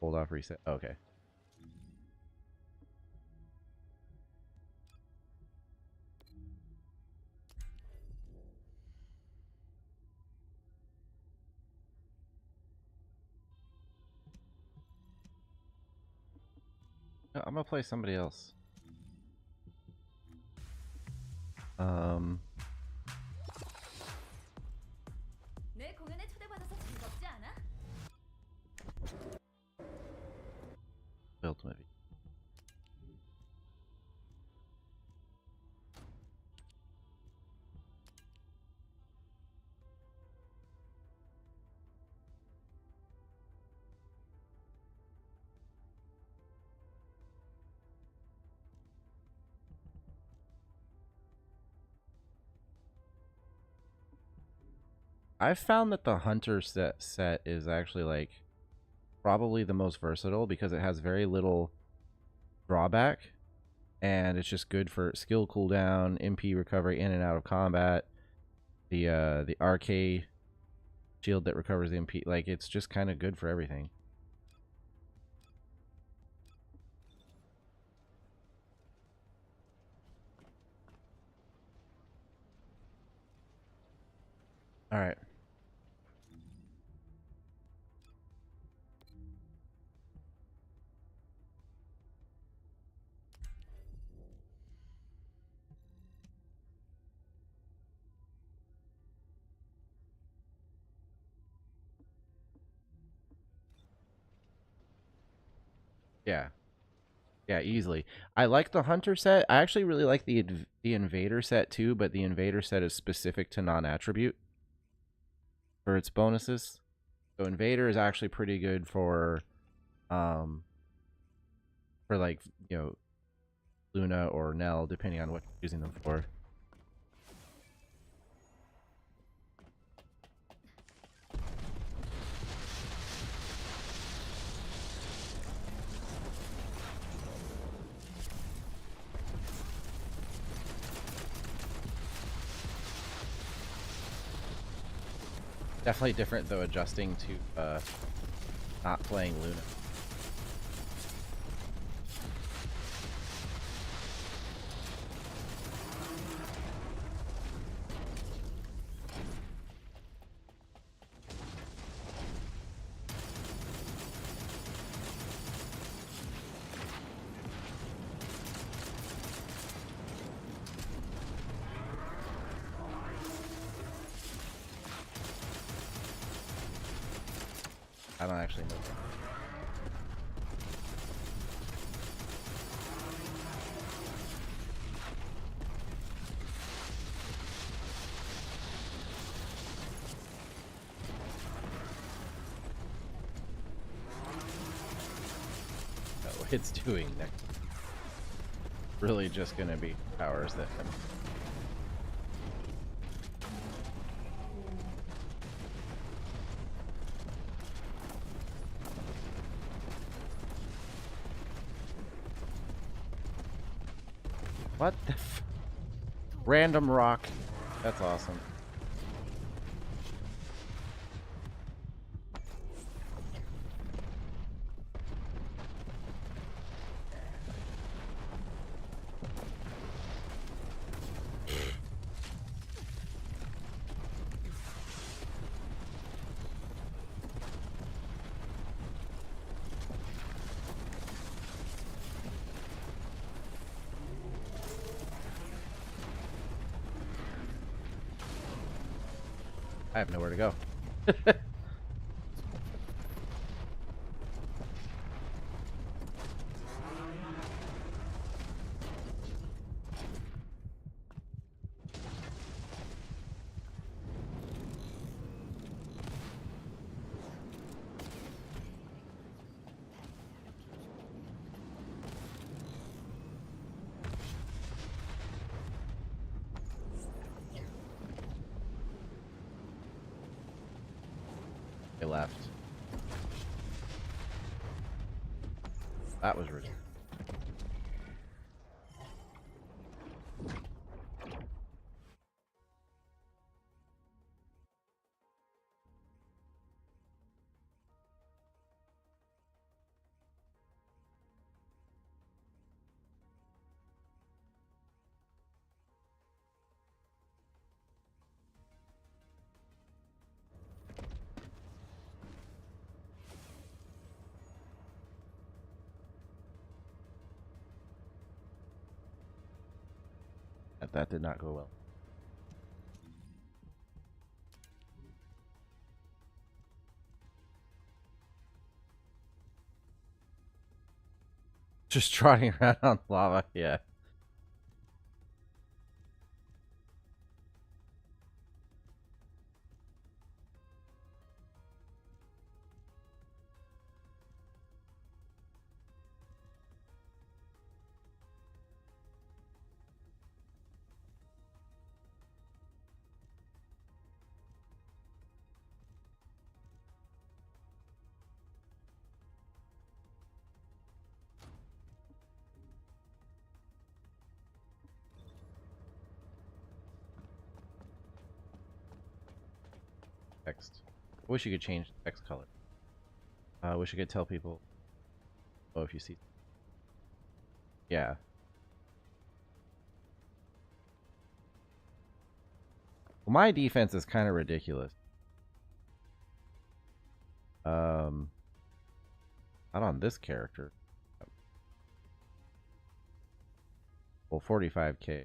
Hold off reset. Okay. No, I'm gonna play somebody else. 내 공연에 초대받아서 즐겁지 않아? Build movie. I've found that the hunter set is actually like probably the most versatile because it has very little drawback and it's just good for skill cooldown, MP recovery in and out of combat, the RK shield that recovers the MP, like it's just kind of good for everything. All right. Yeah. Yeah, easily. I like the hunter set. I actually really like the invader set too, but the invader set is specific to non-attribute for its bonuses. So invader is actually pretty good for like, you know, Luna or Nell depending on what you're using them for. Definitely different though adjusting to not playing Luna. I don't actually know. what it's doing next. Really just gonna be powers that what the random rock. That's awesome. I have nowhere to go. They left. That was ridiculous. That did not go well. Just trotting around on lava, yeah. Text. I wish you could change the text color. I wish I could tell people. Oh, if you see. Yeah. Well, my defense is kind of ridiculous. Not on this character. Well, 45k.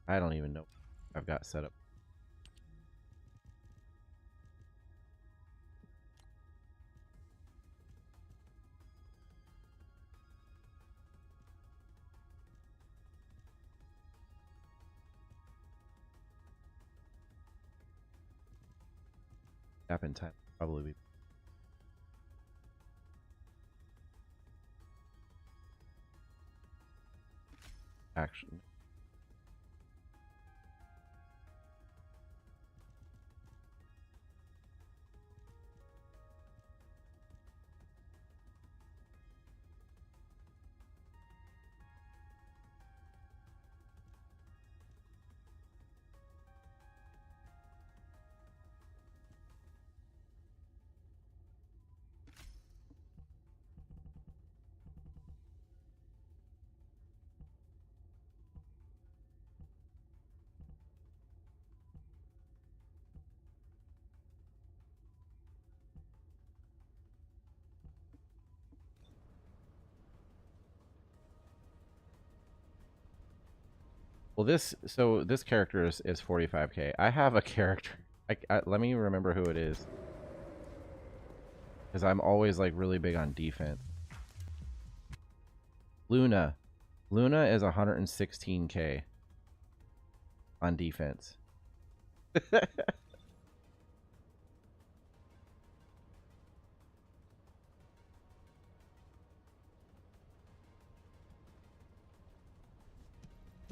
I don't even know. I've got set up. Tap in time. Probably be. Action. Well, this character is 45k. I have a character. Let me remember who it is, because I'm always like really big on defense. Luna is 116k on defense.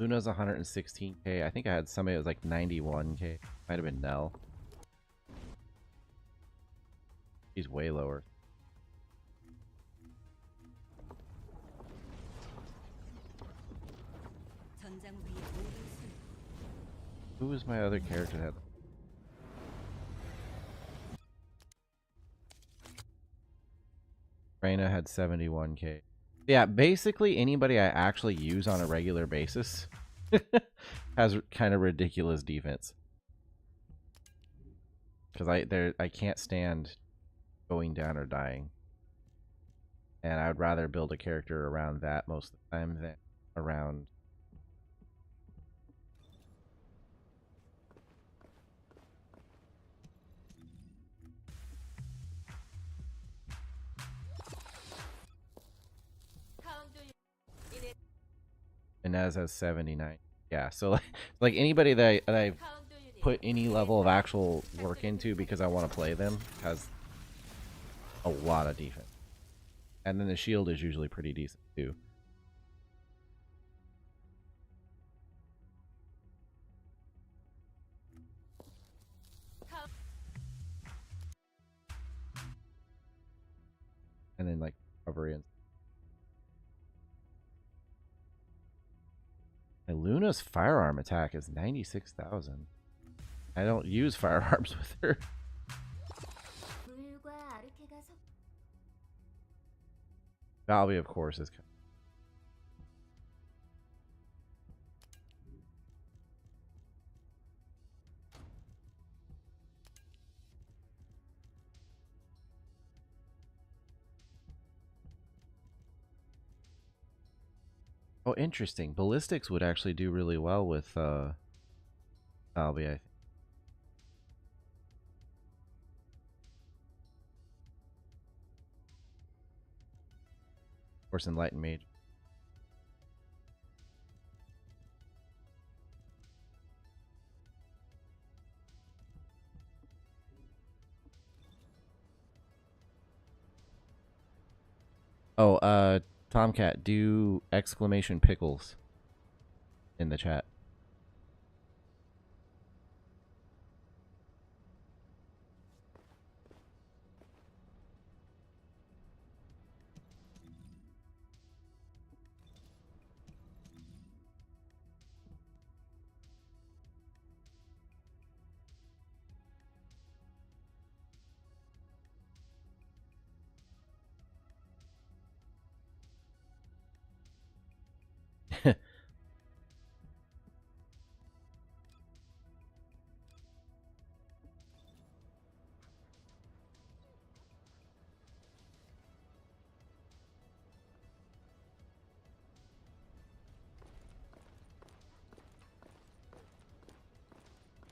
Luna's 116k. I think I had somebody that was like 91k. Might have been Nell. He's way lower. Who was my other character that had? Reyna had 71k. Yeah, basically anybody I actually use on a regular basis has kind of ridiculous defense. Because I can't stand going down or dying. And I would rather build a character around that most of the time than around... Inez has 79. Yeah, so like anybody that I've put any level of actual work into because I want to play them has a lot of defense. And then the shield is usually pretty decent too. And then like recovery and Luna's firearm attack is 96,000. I don't use firearms with her. Valby, of course, is kind Oh, interesting. Ballistics would actually do really well with Valby, I think. Of course, Enlightened Mage. Oh, Tomcat, do exclamation pickles in the chat.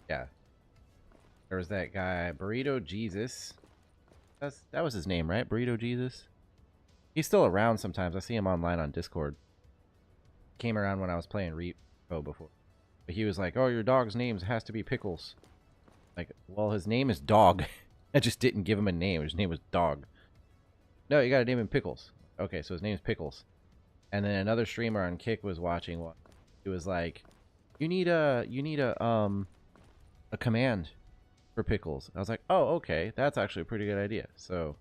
Yeah. There was that guy, Burrito Jesus. That was his name, right? Burrito Jesus? He's still around sometimes. I see him online on Discord. Came around when I was playing Repo before. But he was like, oh, your dog's name has to be Pickles. Like, well, his name is Dog. I just didn't give him a name. His name was Dog. No, you gotta name him Pickles. Okay, so his name is Pickles. And then another streamer on Kick was watching one. He was like, you need a command for Pickles. I was like, oh, okay, that's actually a pretty good idea. So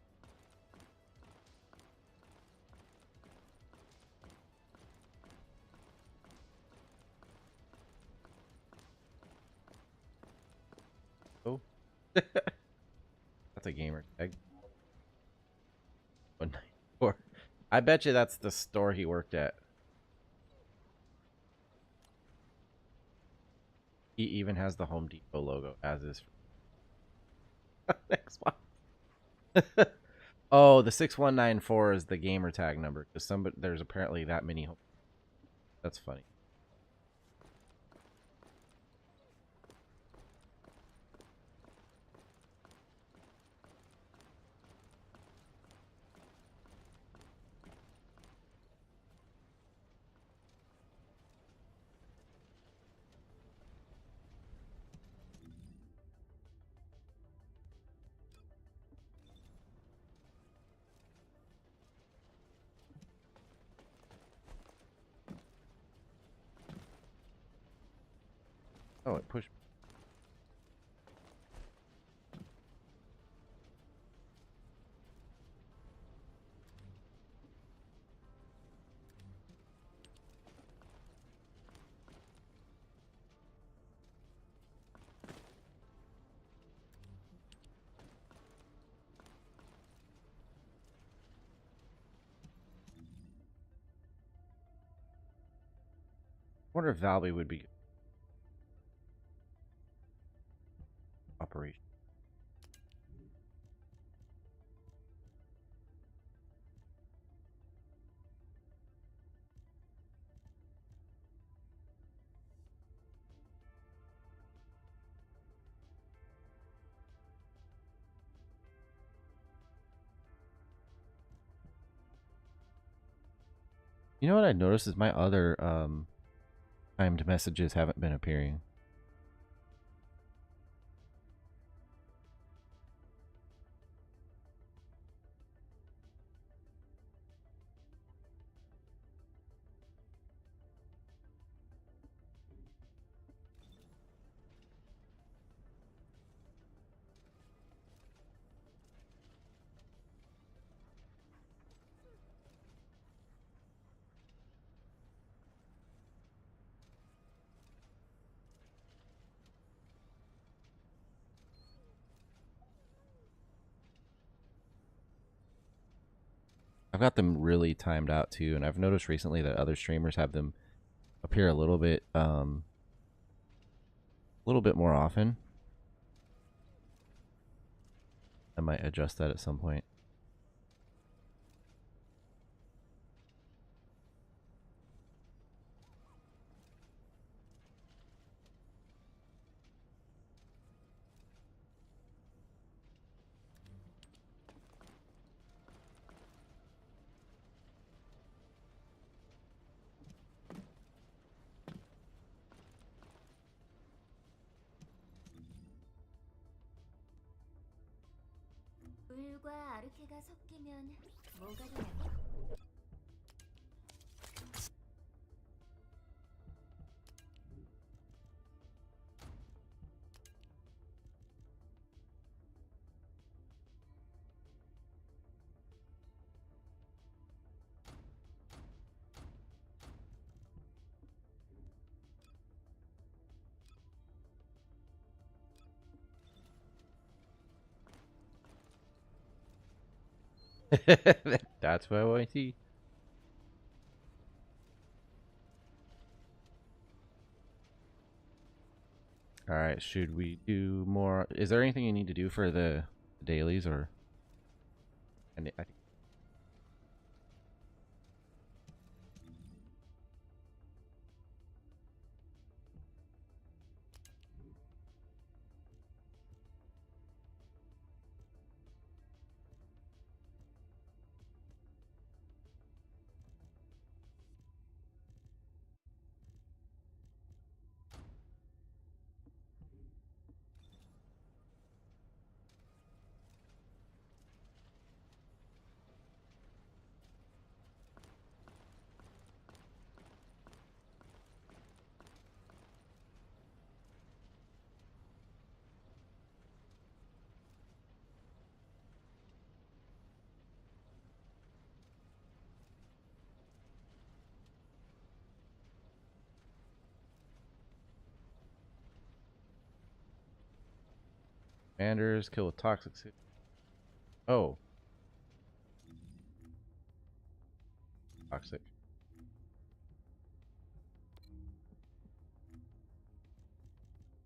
oh, that's a gamer tag. 194. I bet you that's the store he worked at. He even has the Home Depot logo as is. Xbox. Oh, the 6194 is the gamer tag number because there's apparently that many. That's funny. Oh, it pushed. I wonder if Valby would be operation. You know what I noticed is my other timed messages haven't been appearing. I've got them really timed out too, and I've noticed recently that other streamers have them appear a little bit more often. I might adjust that at some point. 을과 아르케가 섞이면 뭐가 되나요? That's what I want to see. All right, should we do more? Is there anything you need to do for the dailies, or? I think commanders kill with toxic. Oh, toxic.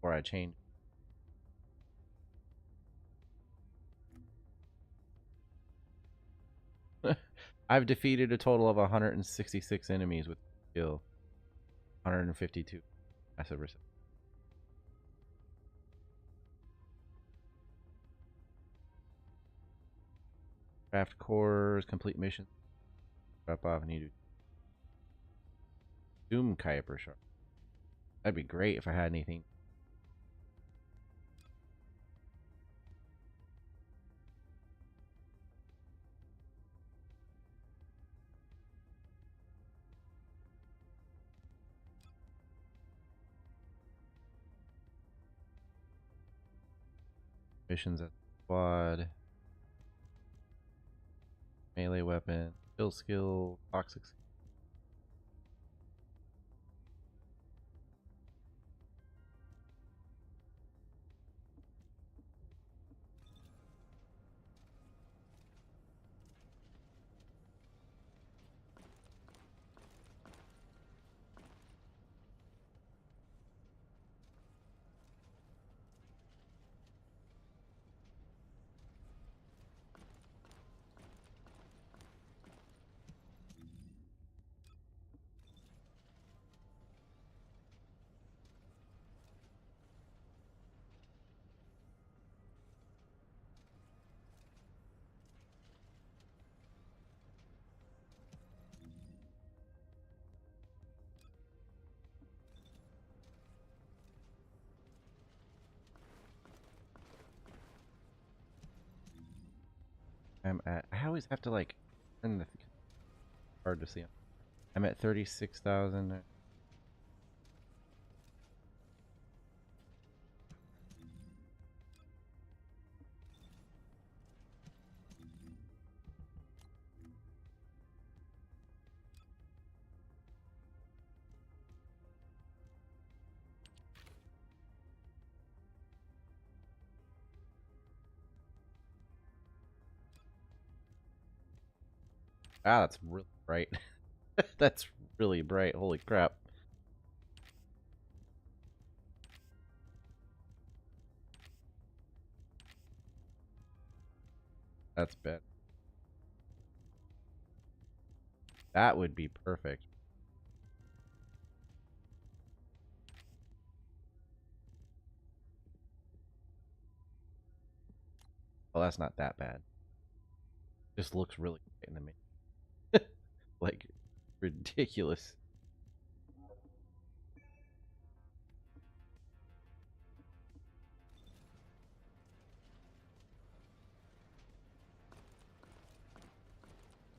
Or I change. I've defeated a total of 166 enemies with skill. 152 passive resistance. Craft cores, complete missions. Drop off and you do Doom Kuiper Shark. That'd be great if I had anything. Missions at squad. Melee weapon. Skill. Toxic. I always have to like turn the hard to see them. I'm at 36,000. Ah, that's really bright. That's really bright. Holy crap. That's bad. That would be perfect. Well, that's not that bad. Just looks really great in the main. Like, ridiculous.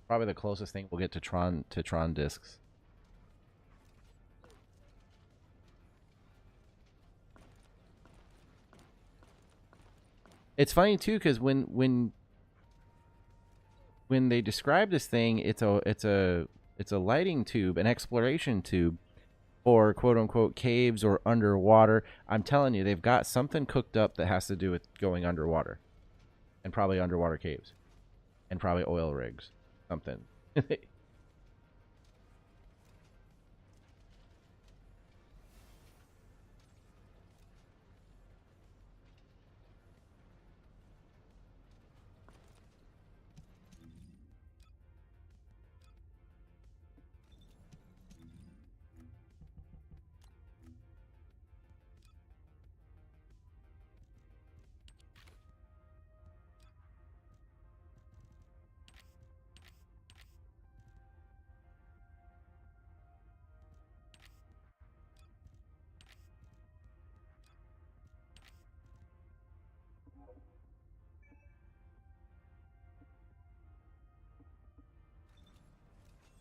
Probably the closest thing we'll get to Tron discs. It's funny too, because when they describe this thing, it's a lighting tube, an exploration tube for quote unquote caves or underwater. I'm telling you, they've got something cooked up that has to do with going underwater, and probably underwater caves, and probably oil rigs, something.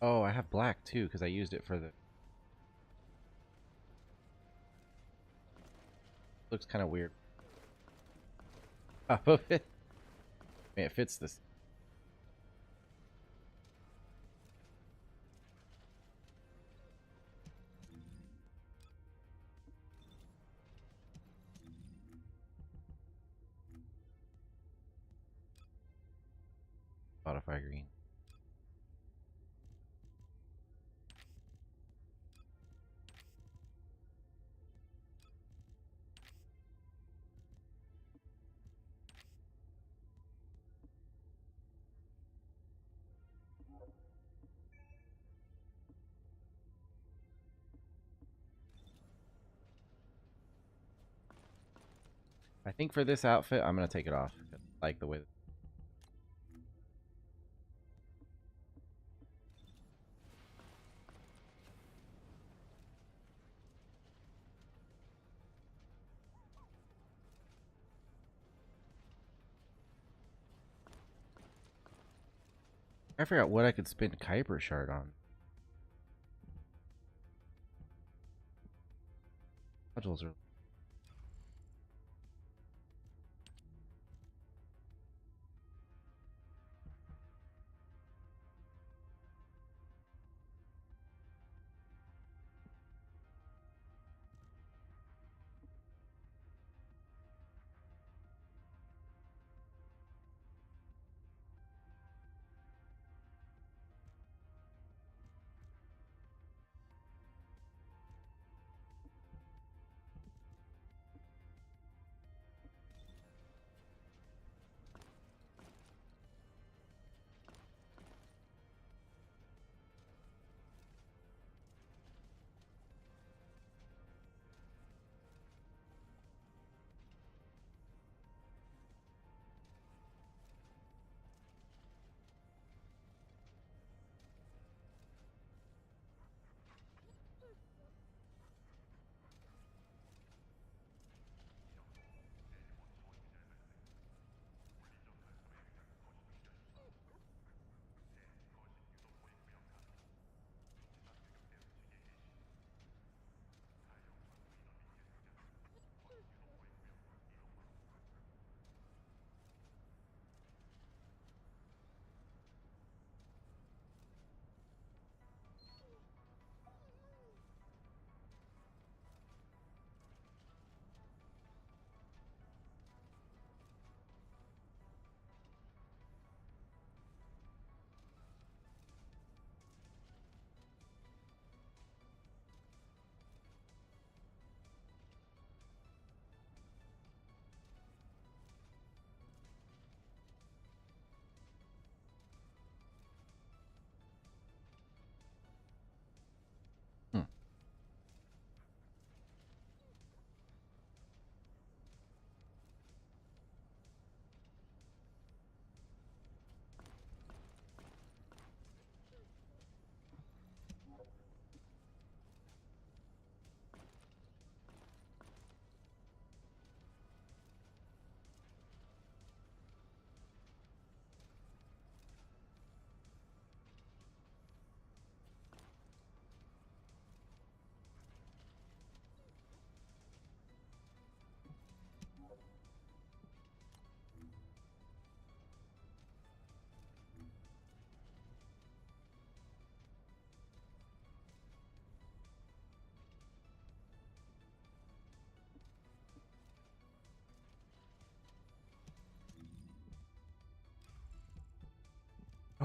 Oh, I have black too because I used it for the. Looks kind of weird. Top of it. I mean, it fits this. Modify green. I think for this outfit, I'm gonna take it off. I like the way. I forgot what I could spin Kuiper Shard on. Modules are.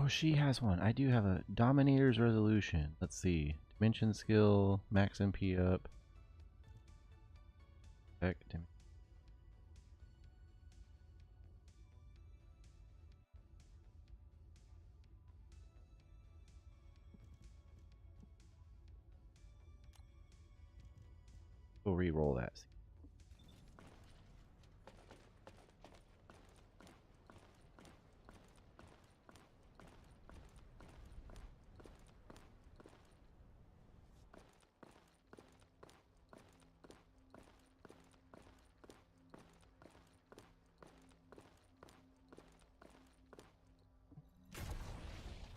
Oh, she has one. I do have a Dominator's Resolution. Let's see. Dimension skill, max MP up. Heck, we'll re-roll that.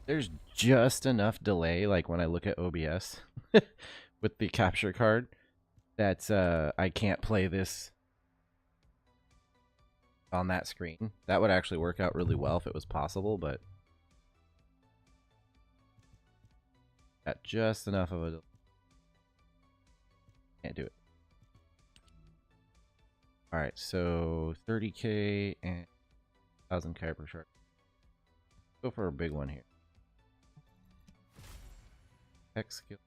There's just enough delay, like when I look at OBS with the capture card, that I can't play this on that screen. That would actually work out really well if it was possible, but got just enough of a can't do it. All right, so 30k and 1000 per shard. Go for a big one here. Tech skill.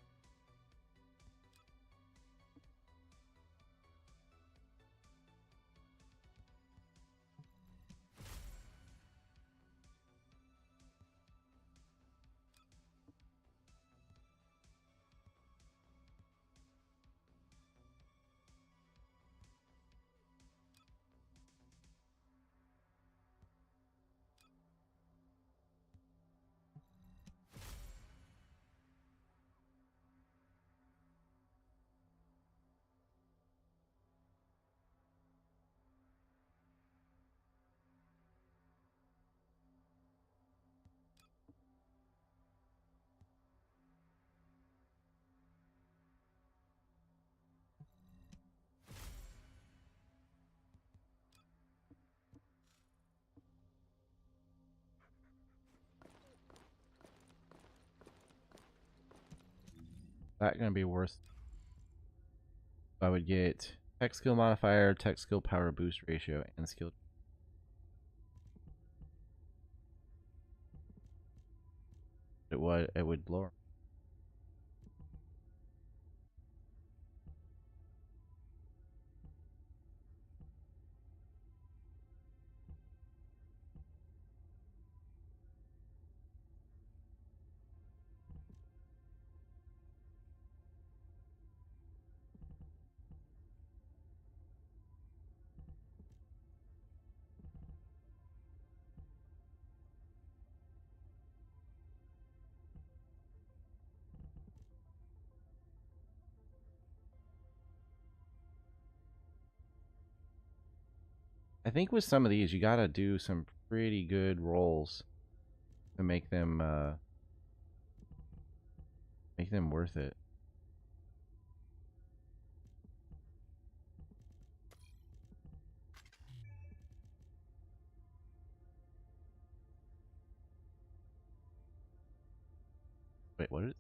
That gonna be worth. I would get tech skill modifier, tech skill power boost ratio, and skill. It would blow. I think with some of these, you gotta do some pretty good rolls to make them worth it. Wait, what is it?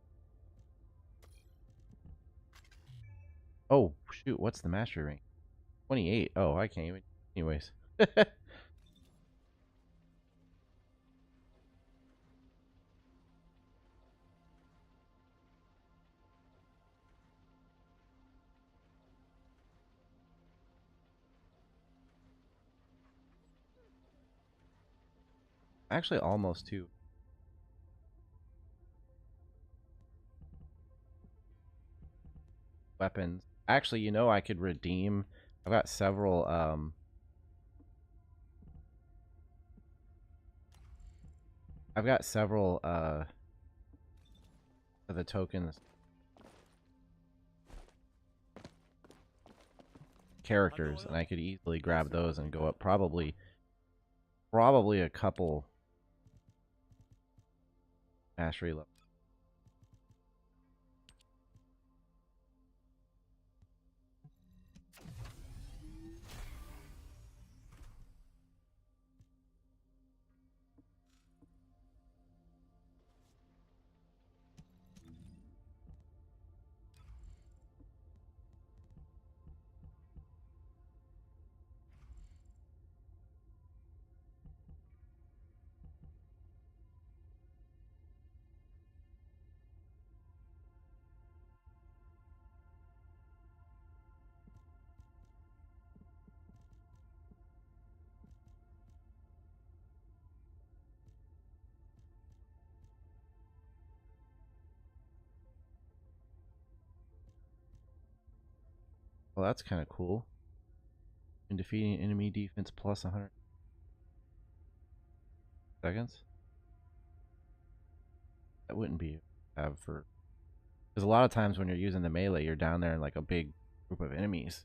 Oh, shoot, what's the mastery rank? 28. Oh, I can't even. Anyways. Actually, almost two. Weapons. Actually, I could redeem. I've got several, of the tokens characters, and I could easily grab those and go up probably a couple mastery levels. Well, that's kind of cool. In defeating enemy defense plus 100 seconds. That wouldn't be have for, because a lot of times when you're using the melee, you're down there in like a big group of enemies,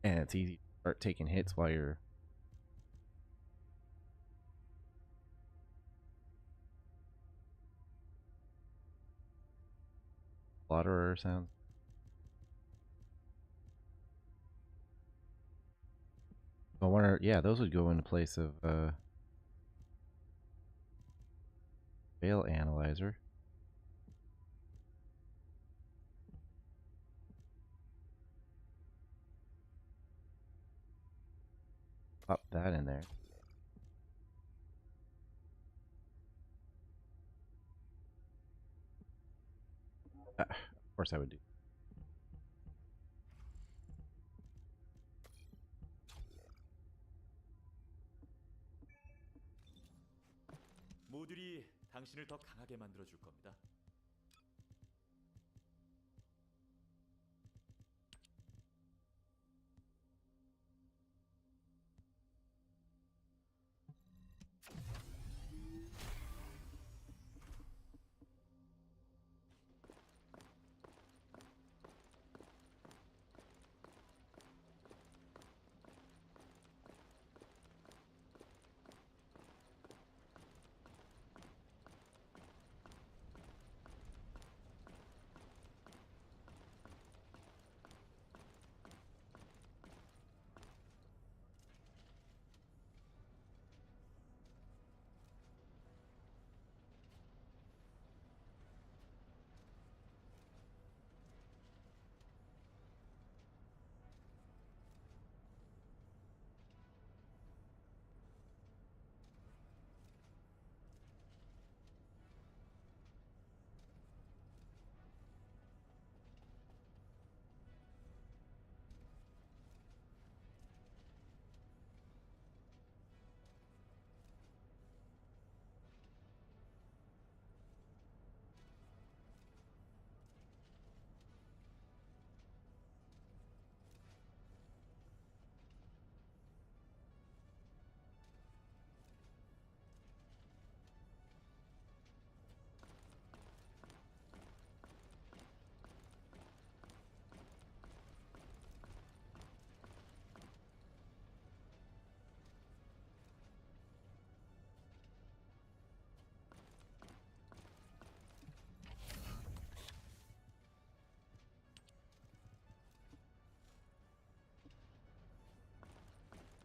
and it's easy to start taking hits while you're. Slaughterer sounds. I wonder, yeah, those would go into place of Veil Analyzer. Pop that in there. Of course I would do. 모듈이 당신을 더 강하게 만들어 줄 겁니다.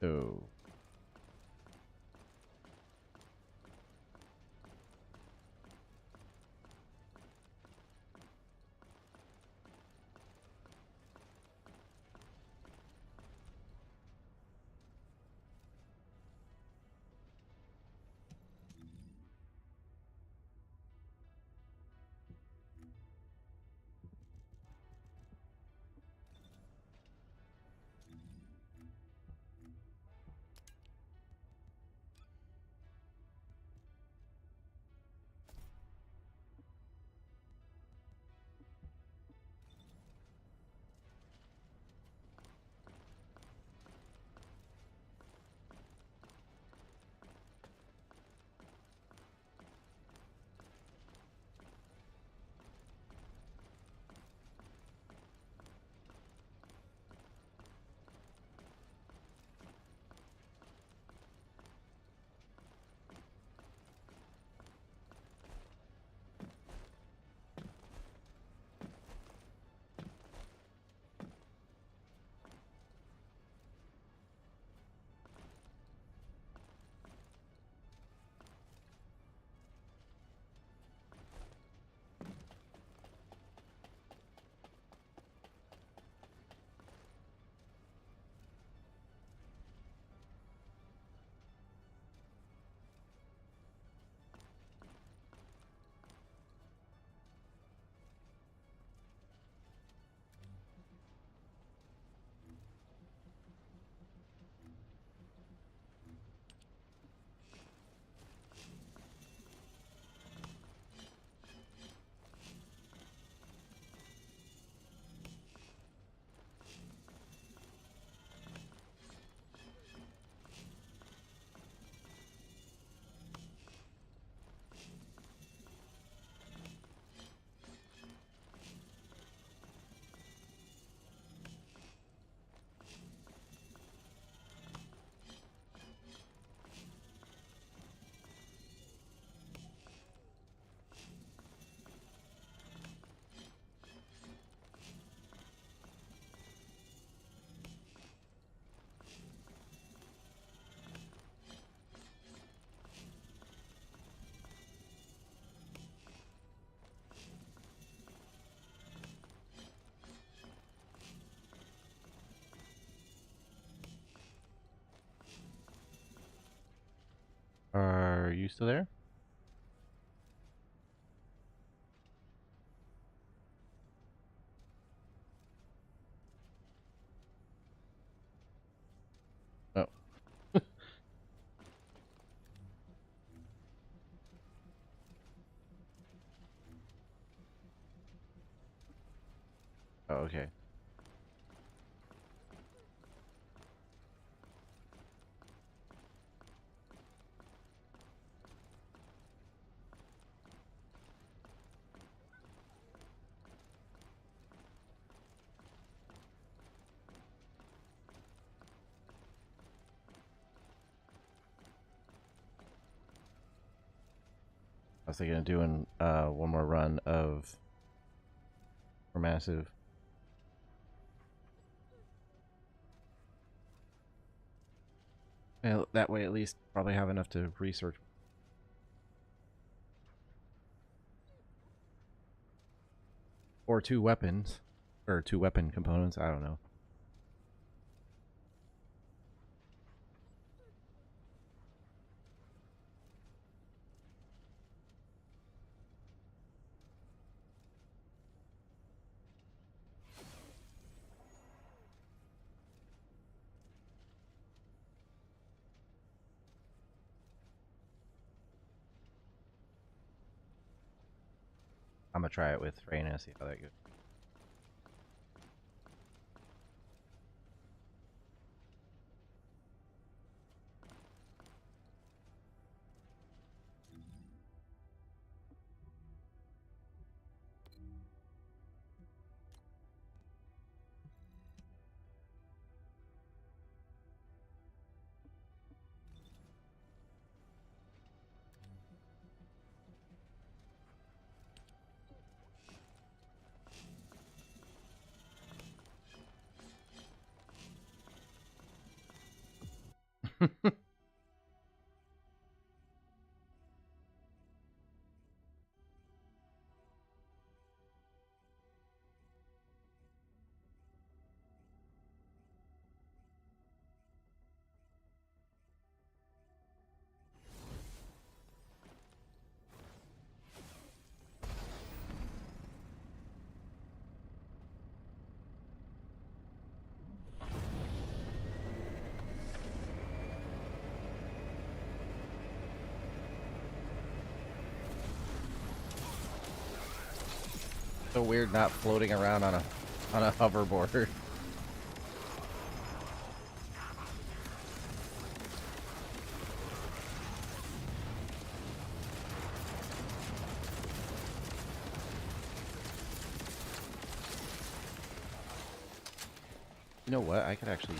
So Are you still there? Oh. Oh, okay. I was thinking of doing one more run of for massive. Well, that way at least probably have enough to research. Or two weapons. Or two weapon components, I don't know. I'm gonna try it with Reyna, see how that goes. So weird not floating around on a hoverboard. You know what? I could actually.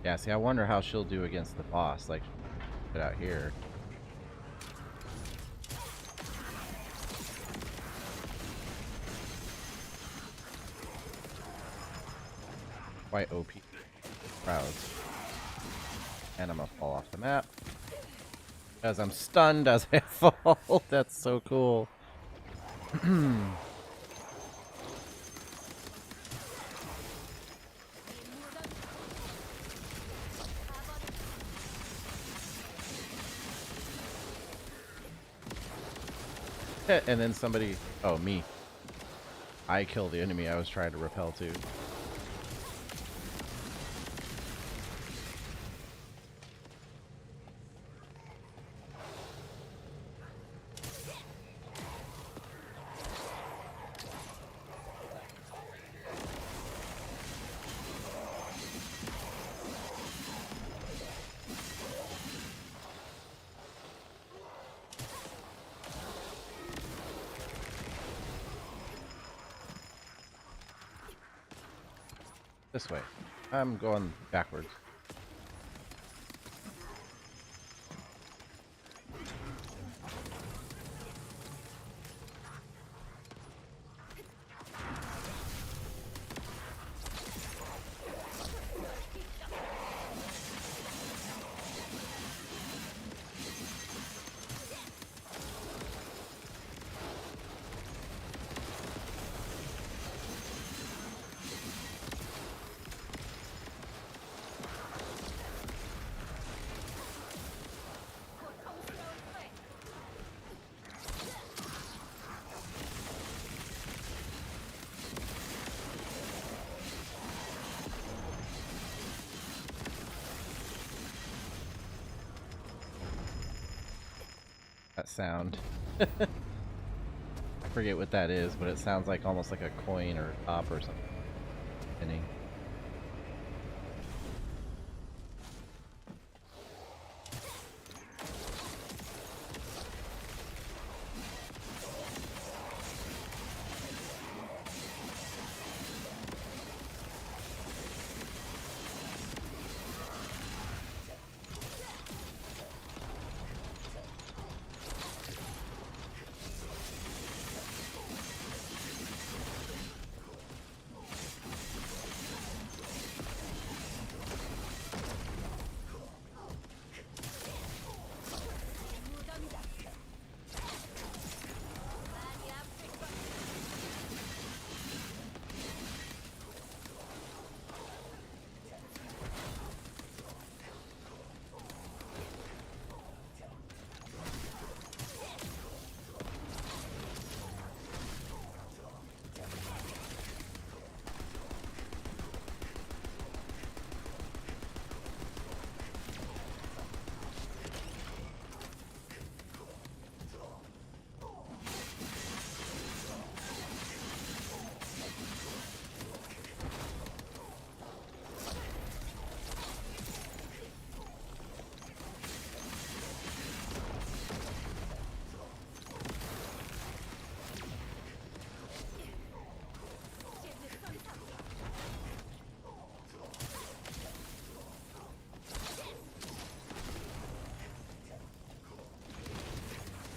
Yeah, see, I wonder how she'll do against the boss. Like, put out here. Quite OP crowds. And I'm gonna fall off the map. As I'm stunned as I fall. That's so cool. And then somebody, oh, me. I kill the enemy I was trying to repel to. This way. I'm going backwards. That sound. I forget what that is, but it sounds like almost like a coin or a top or something. Spinning.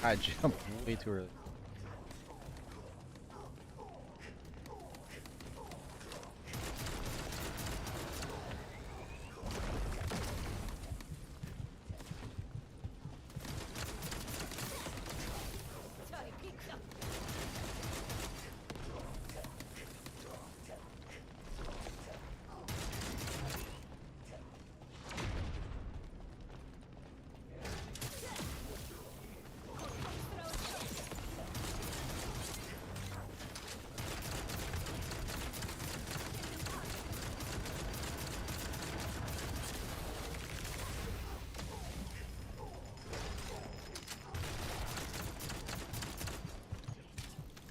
I jumped way too early.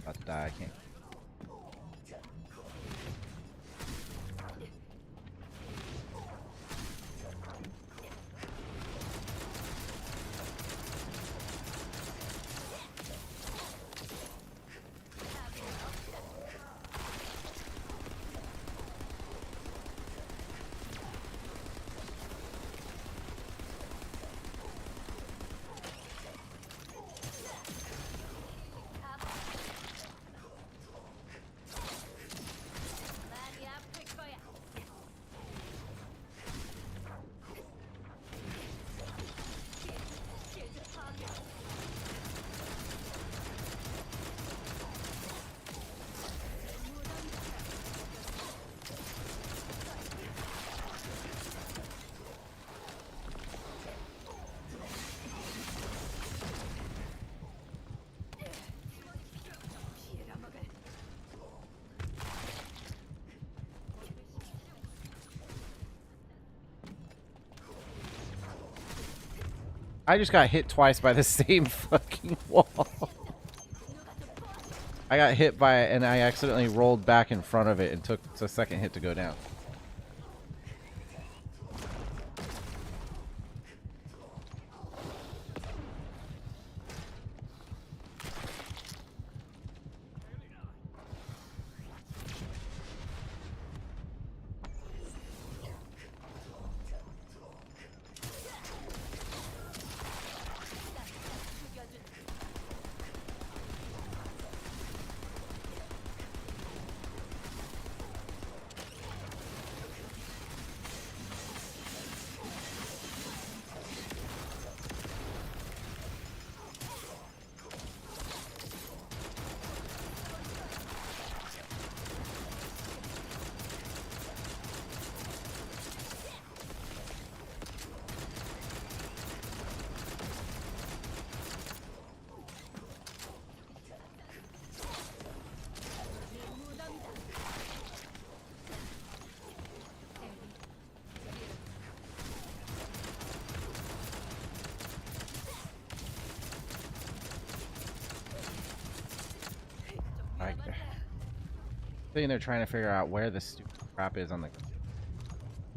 About to die, I can't. I just got hit twice by the same fucking wall. I got hit by it and I accidentally rolled back in front of it and took a second hit to go down. Sitting there trying to figure out where the stupid crap is on the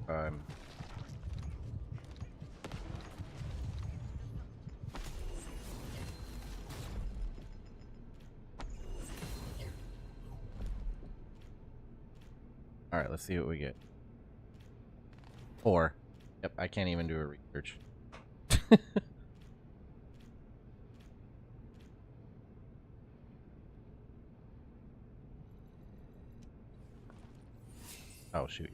all right, let's see what we get. 4. Yep, I can't even do a research. Oh, shoot.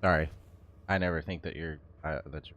Sorry. I never think that you're that's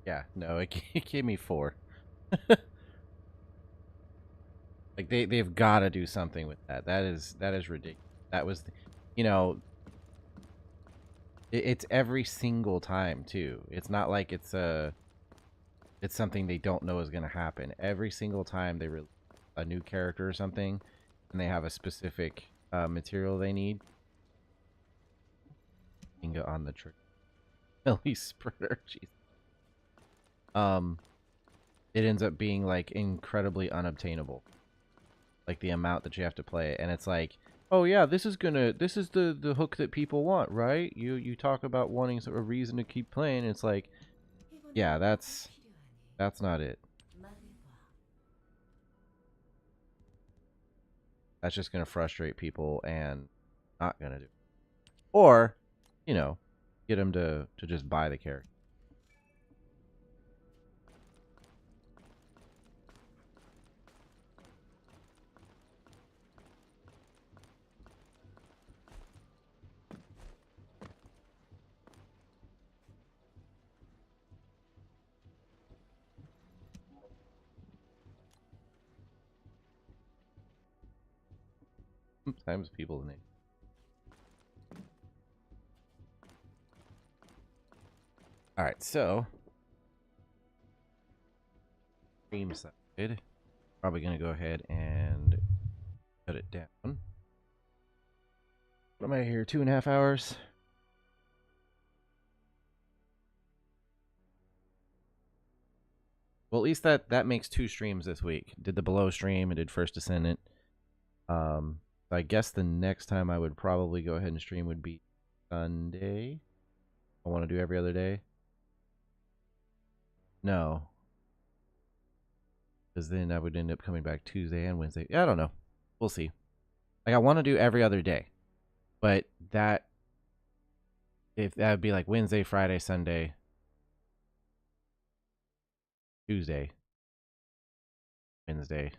yeah, no, it gave me 4. Like they've got to do something with that. That is ridiculous. That was, you know, it's every single time too. It's not like it's something they don't know is going to happen. Every single time they release a new character or something, and they have a specific material they need. Finger on the trigger. Ellie spreader. Jeez. It ends up being like incredibly unobtainable. Like the amount that you have to play, and it's like, oh yeah, this is the hook that people want, right? You talk about wanting a reason to keep playing. It's like, yeah, that's not it. That's just gonna frustrate people and not gonna do it. Or, you know, get them to just buy the character. Sometimes people need. All right, so stream side. Probably gonna go ahead and cut it down. What am I here? 2.5 hours. Well, at least that makes 2 streams this week. Did the below stream and did First Descendant. So I guess the next time I would probably go ahead and stream would be Sunday. I want to do every other day. No. Because then I would end up coming back Tuesday and Wednesday. I don't know. We'll see. Like, I want to do every other day. But that would be like Wednesday, Friday, Sunday, Tuesday, Wednesday.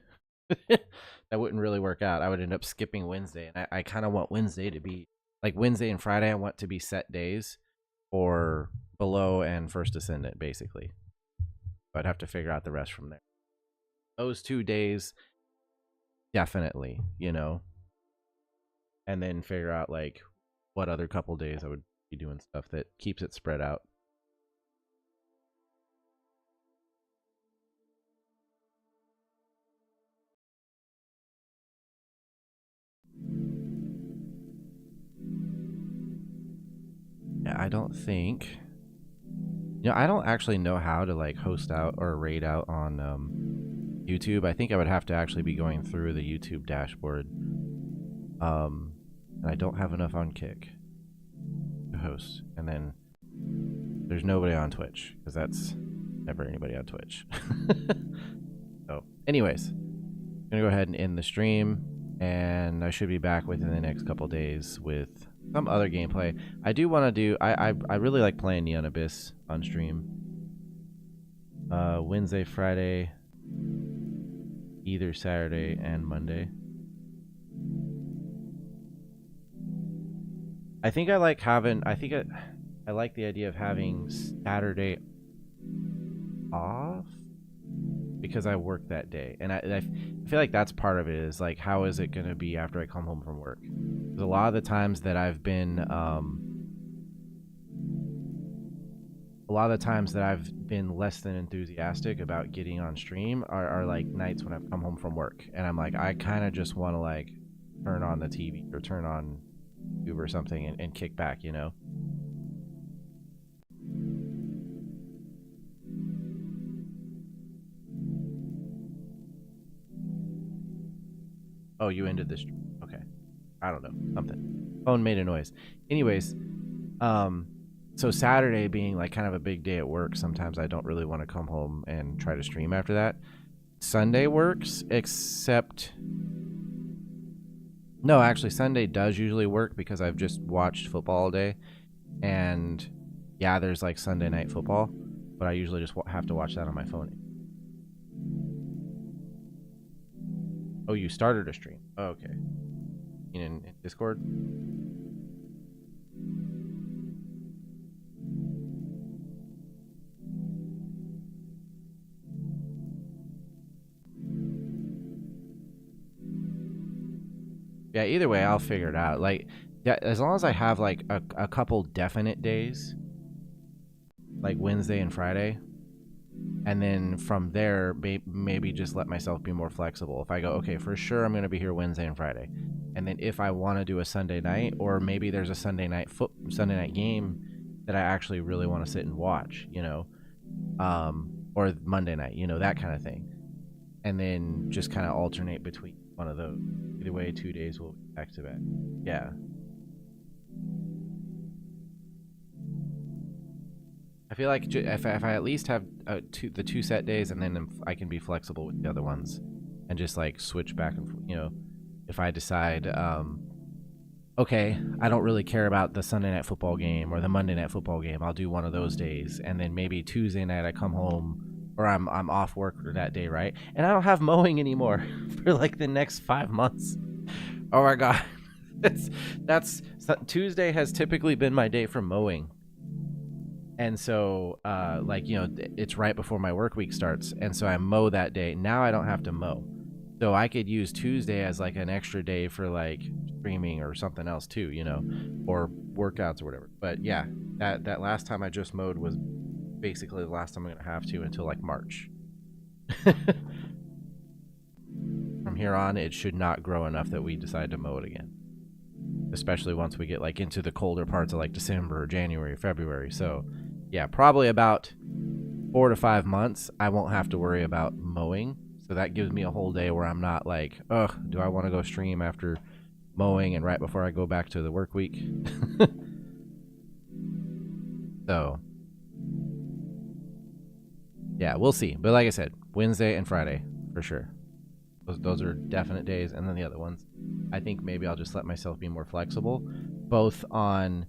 That wouldn't really work out. I would end up skipping Wednesday. And I kind of want Wednesday to be, like Wednesday and Friday, I want to be set days for Below and First Descendant, basically. So I'd have to figure out the rest from there. Those 2 days, definitely, you know. And then figure out, like, what other couple days I would be doing stuff that keeps it spread out. Yeah, I don't think... You know, I don't actually know how to, like, host out or raid out on YouTube. I think I would have to actually be going through the YouTube dashboard. And I don't have enough on Kick to host. And then there's nobody on Twitch, because that's never anybody on Twitch. So, anyways, I'm going to go ahead and end the stream. And I should be back within the next couple days with some other gameplay. I do want to do... I really like playing Neon Abyss on stream. Wednesday, Friday, either Saturday and Monday. I think I like having... I like the idea of having Saturday off because I work that day. And I feel like that's part of it, is like, how is it going to be after I come home from work? Because a lot of the times that I've been... less than enthusiastic about getting on stream are like nights when I've come home from work. And I'm like, I kind of just want to like turn on the TV or turn on YouTube or something and kick back, you know? Oh, you ended this. Okay. I don't know. Something. Phone made a noise. Anyways, so Saturday being like kind of a big day at work, sometimes I don't really want to come home and try to stream after that. Sunday works, except... No, actually, Sunday does usually work because I've just watched football all day. And yeah, there's like Sunday night football, but I usually just have to watch that on my phone. Oh, you started a stream. Oh, okay. In Discord? Yeah, either way, I'll figure it out. Like, yeah, as long as I have like a couple definite days, like Wednesday and Friday, and then from there, maybe just let myself be more flexible. If I go, okay, for sure I'm going to be here Wednesday and Friday, and then if I want to do a Sunday night, or maybe there's a Sunday night game that I actually really want to sit and watch, you know, or Monday night, you know, that kind of thing, and then just kind of alternate between one of those. Either way, 2 days will be back to back. Yeah. I feel like if I at least have the 2 set days, and then I can be flexible with the other ones and just like switch back and forth. You know, if I decide, okay, I don't really care about the Sunday night football game or the Monday night football game, I'll do one of those days, and then maybe Tuesday night I come home, or I'm off work for that day, right? And I don't have mowing anymore for like the next 5 months. Oh my god, that's Tuesday has typically been my day for mowing. And so, like, you know, it's right before my work week starts. And so I mow that day. Now I don't have to mow. So I could use Tuesday as like an extra day for like streaming or something else too, you know, or workouts or whatever. But yeah, that last time I just mowed was basically the last time I'm going to have to until like March. From here on, it should not grow enough that we decide to mow it again. Especially once we get like into the colder parts of like December, January, February. So yeah, probably about 4 to 5 months, I won't have to worry about mowing. So that gives me a whole day where I'm not like, ugh, do I want to go stream after mowing and right before I go back to the work week? So, yeah, we'll see. But like I said, Wednesday and Friday for sure. Those are definite days. And then the other ones, I think maybe I'll just let myself be more flexible, both on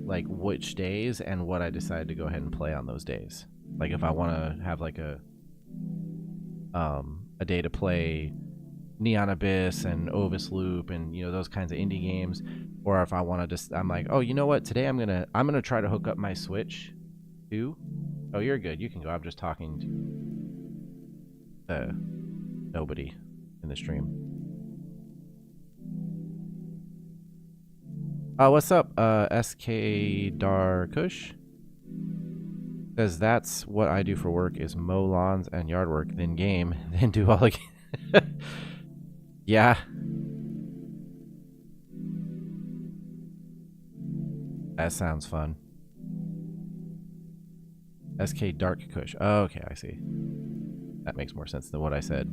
like which days and what I decide to go ahead and play on those days. Like if I want to have like a day to play Neon Abyss and Ovis Loop and those kinds of indie games, or if I want to just, I'm like, oh, you know what, today I'm gonna try to hook up my Switch too. Oh, you're good, you can go. I'm just talking to nobody in the stream. What's up, SK Darkush? Says that's what I do for work is mow lawns and yard work, then game, then do all again. Yeah. That sounds fun. SK Dark Kush. Oh, okay, I see. That makes more sense than what I said.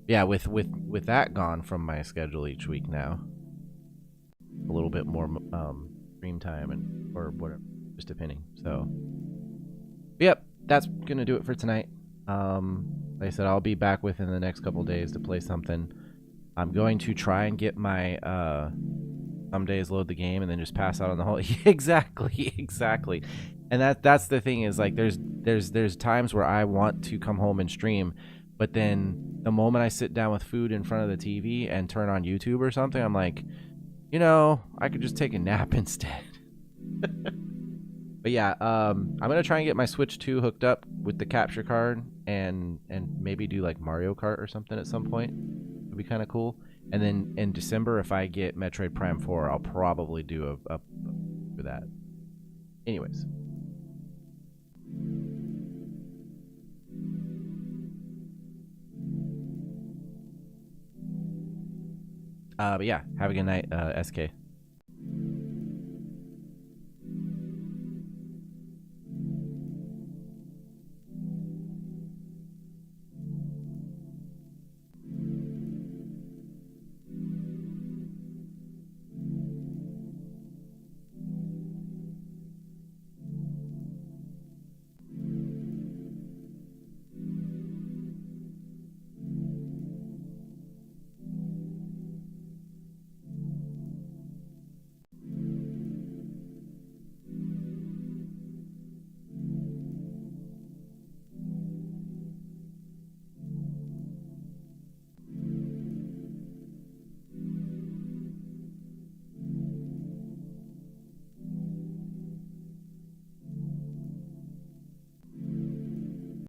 Yeah, with that gone from my schedule each week now, a little bit more stream time and or whatever, just depending. So, yep, that's gonna do it for tonight. Like I said, I'll be back within the next couple days to play something. I'm going to try and get my some days load the game and then just pass out on the whole. exactly. And that's the thing is like there's times where I want to come home and stream, but then the moment I sit down with food in front of the TV and turn on YouTube or something, I'm like, I could just take a nap instead. But yeah, I'm gonna try and get my Switch 2 hooked up with the capture card and maybe do like Mario Kart or something at some point. It'd be kind of cool. And then in December, if I get Metroid Prime 4, I'll probably do a for that. Anyways. But yeah, have a good night, SK.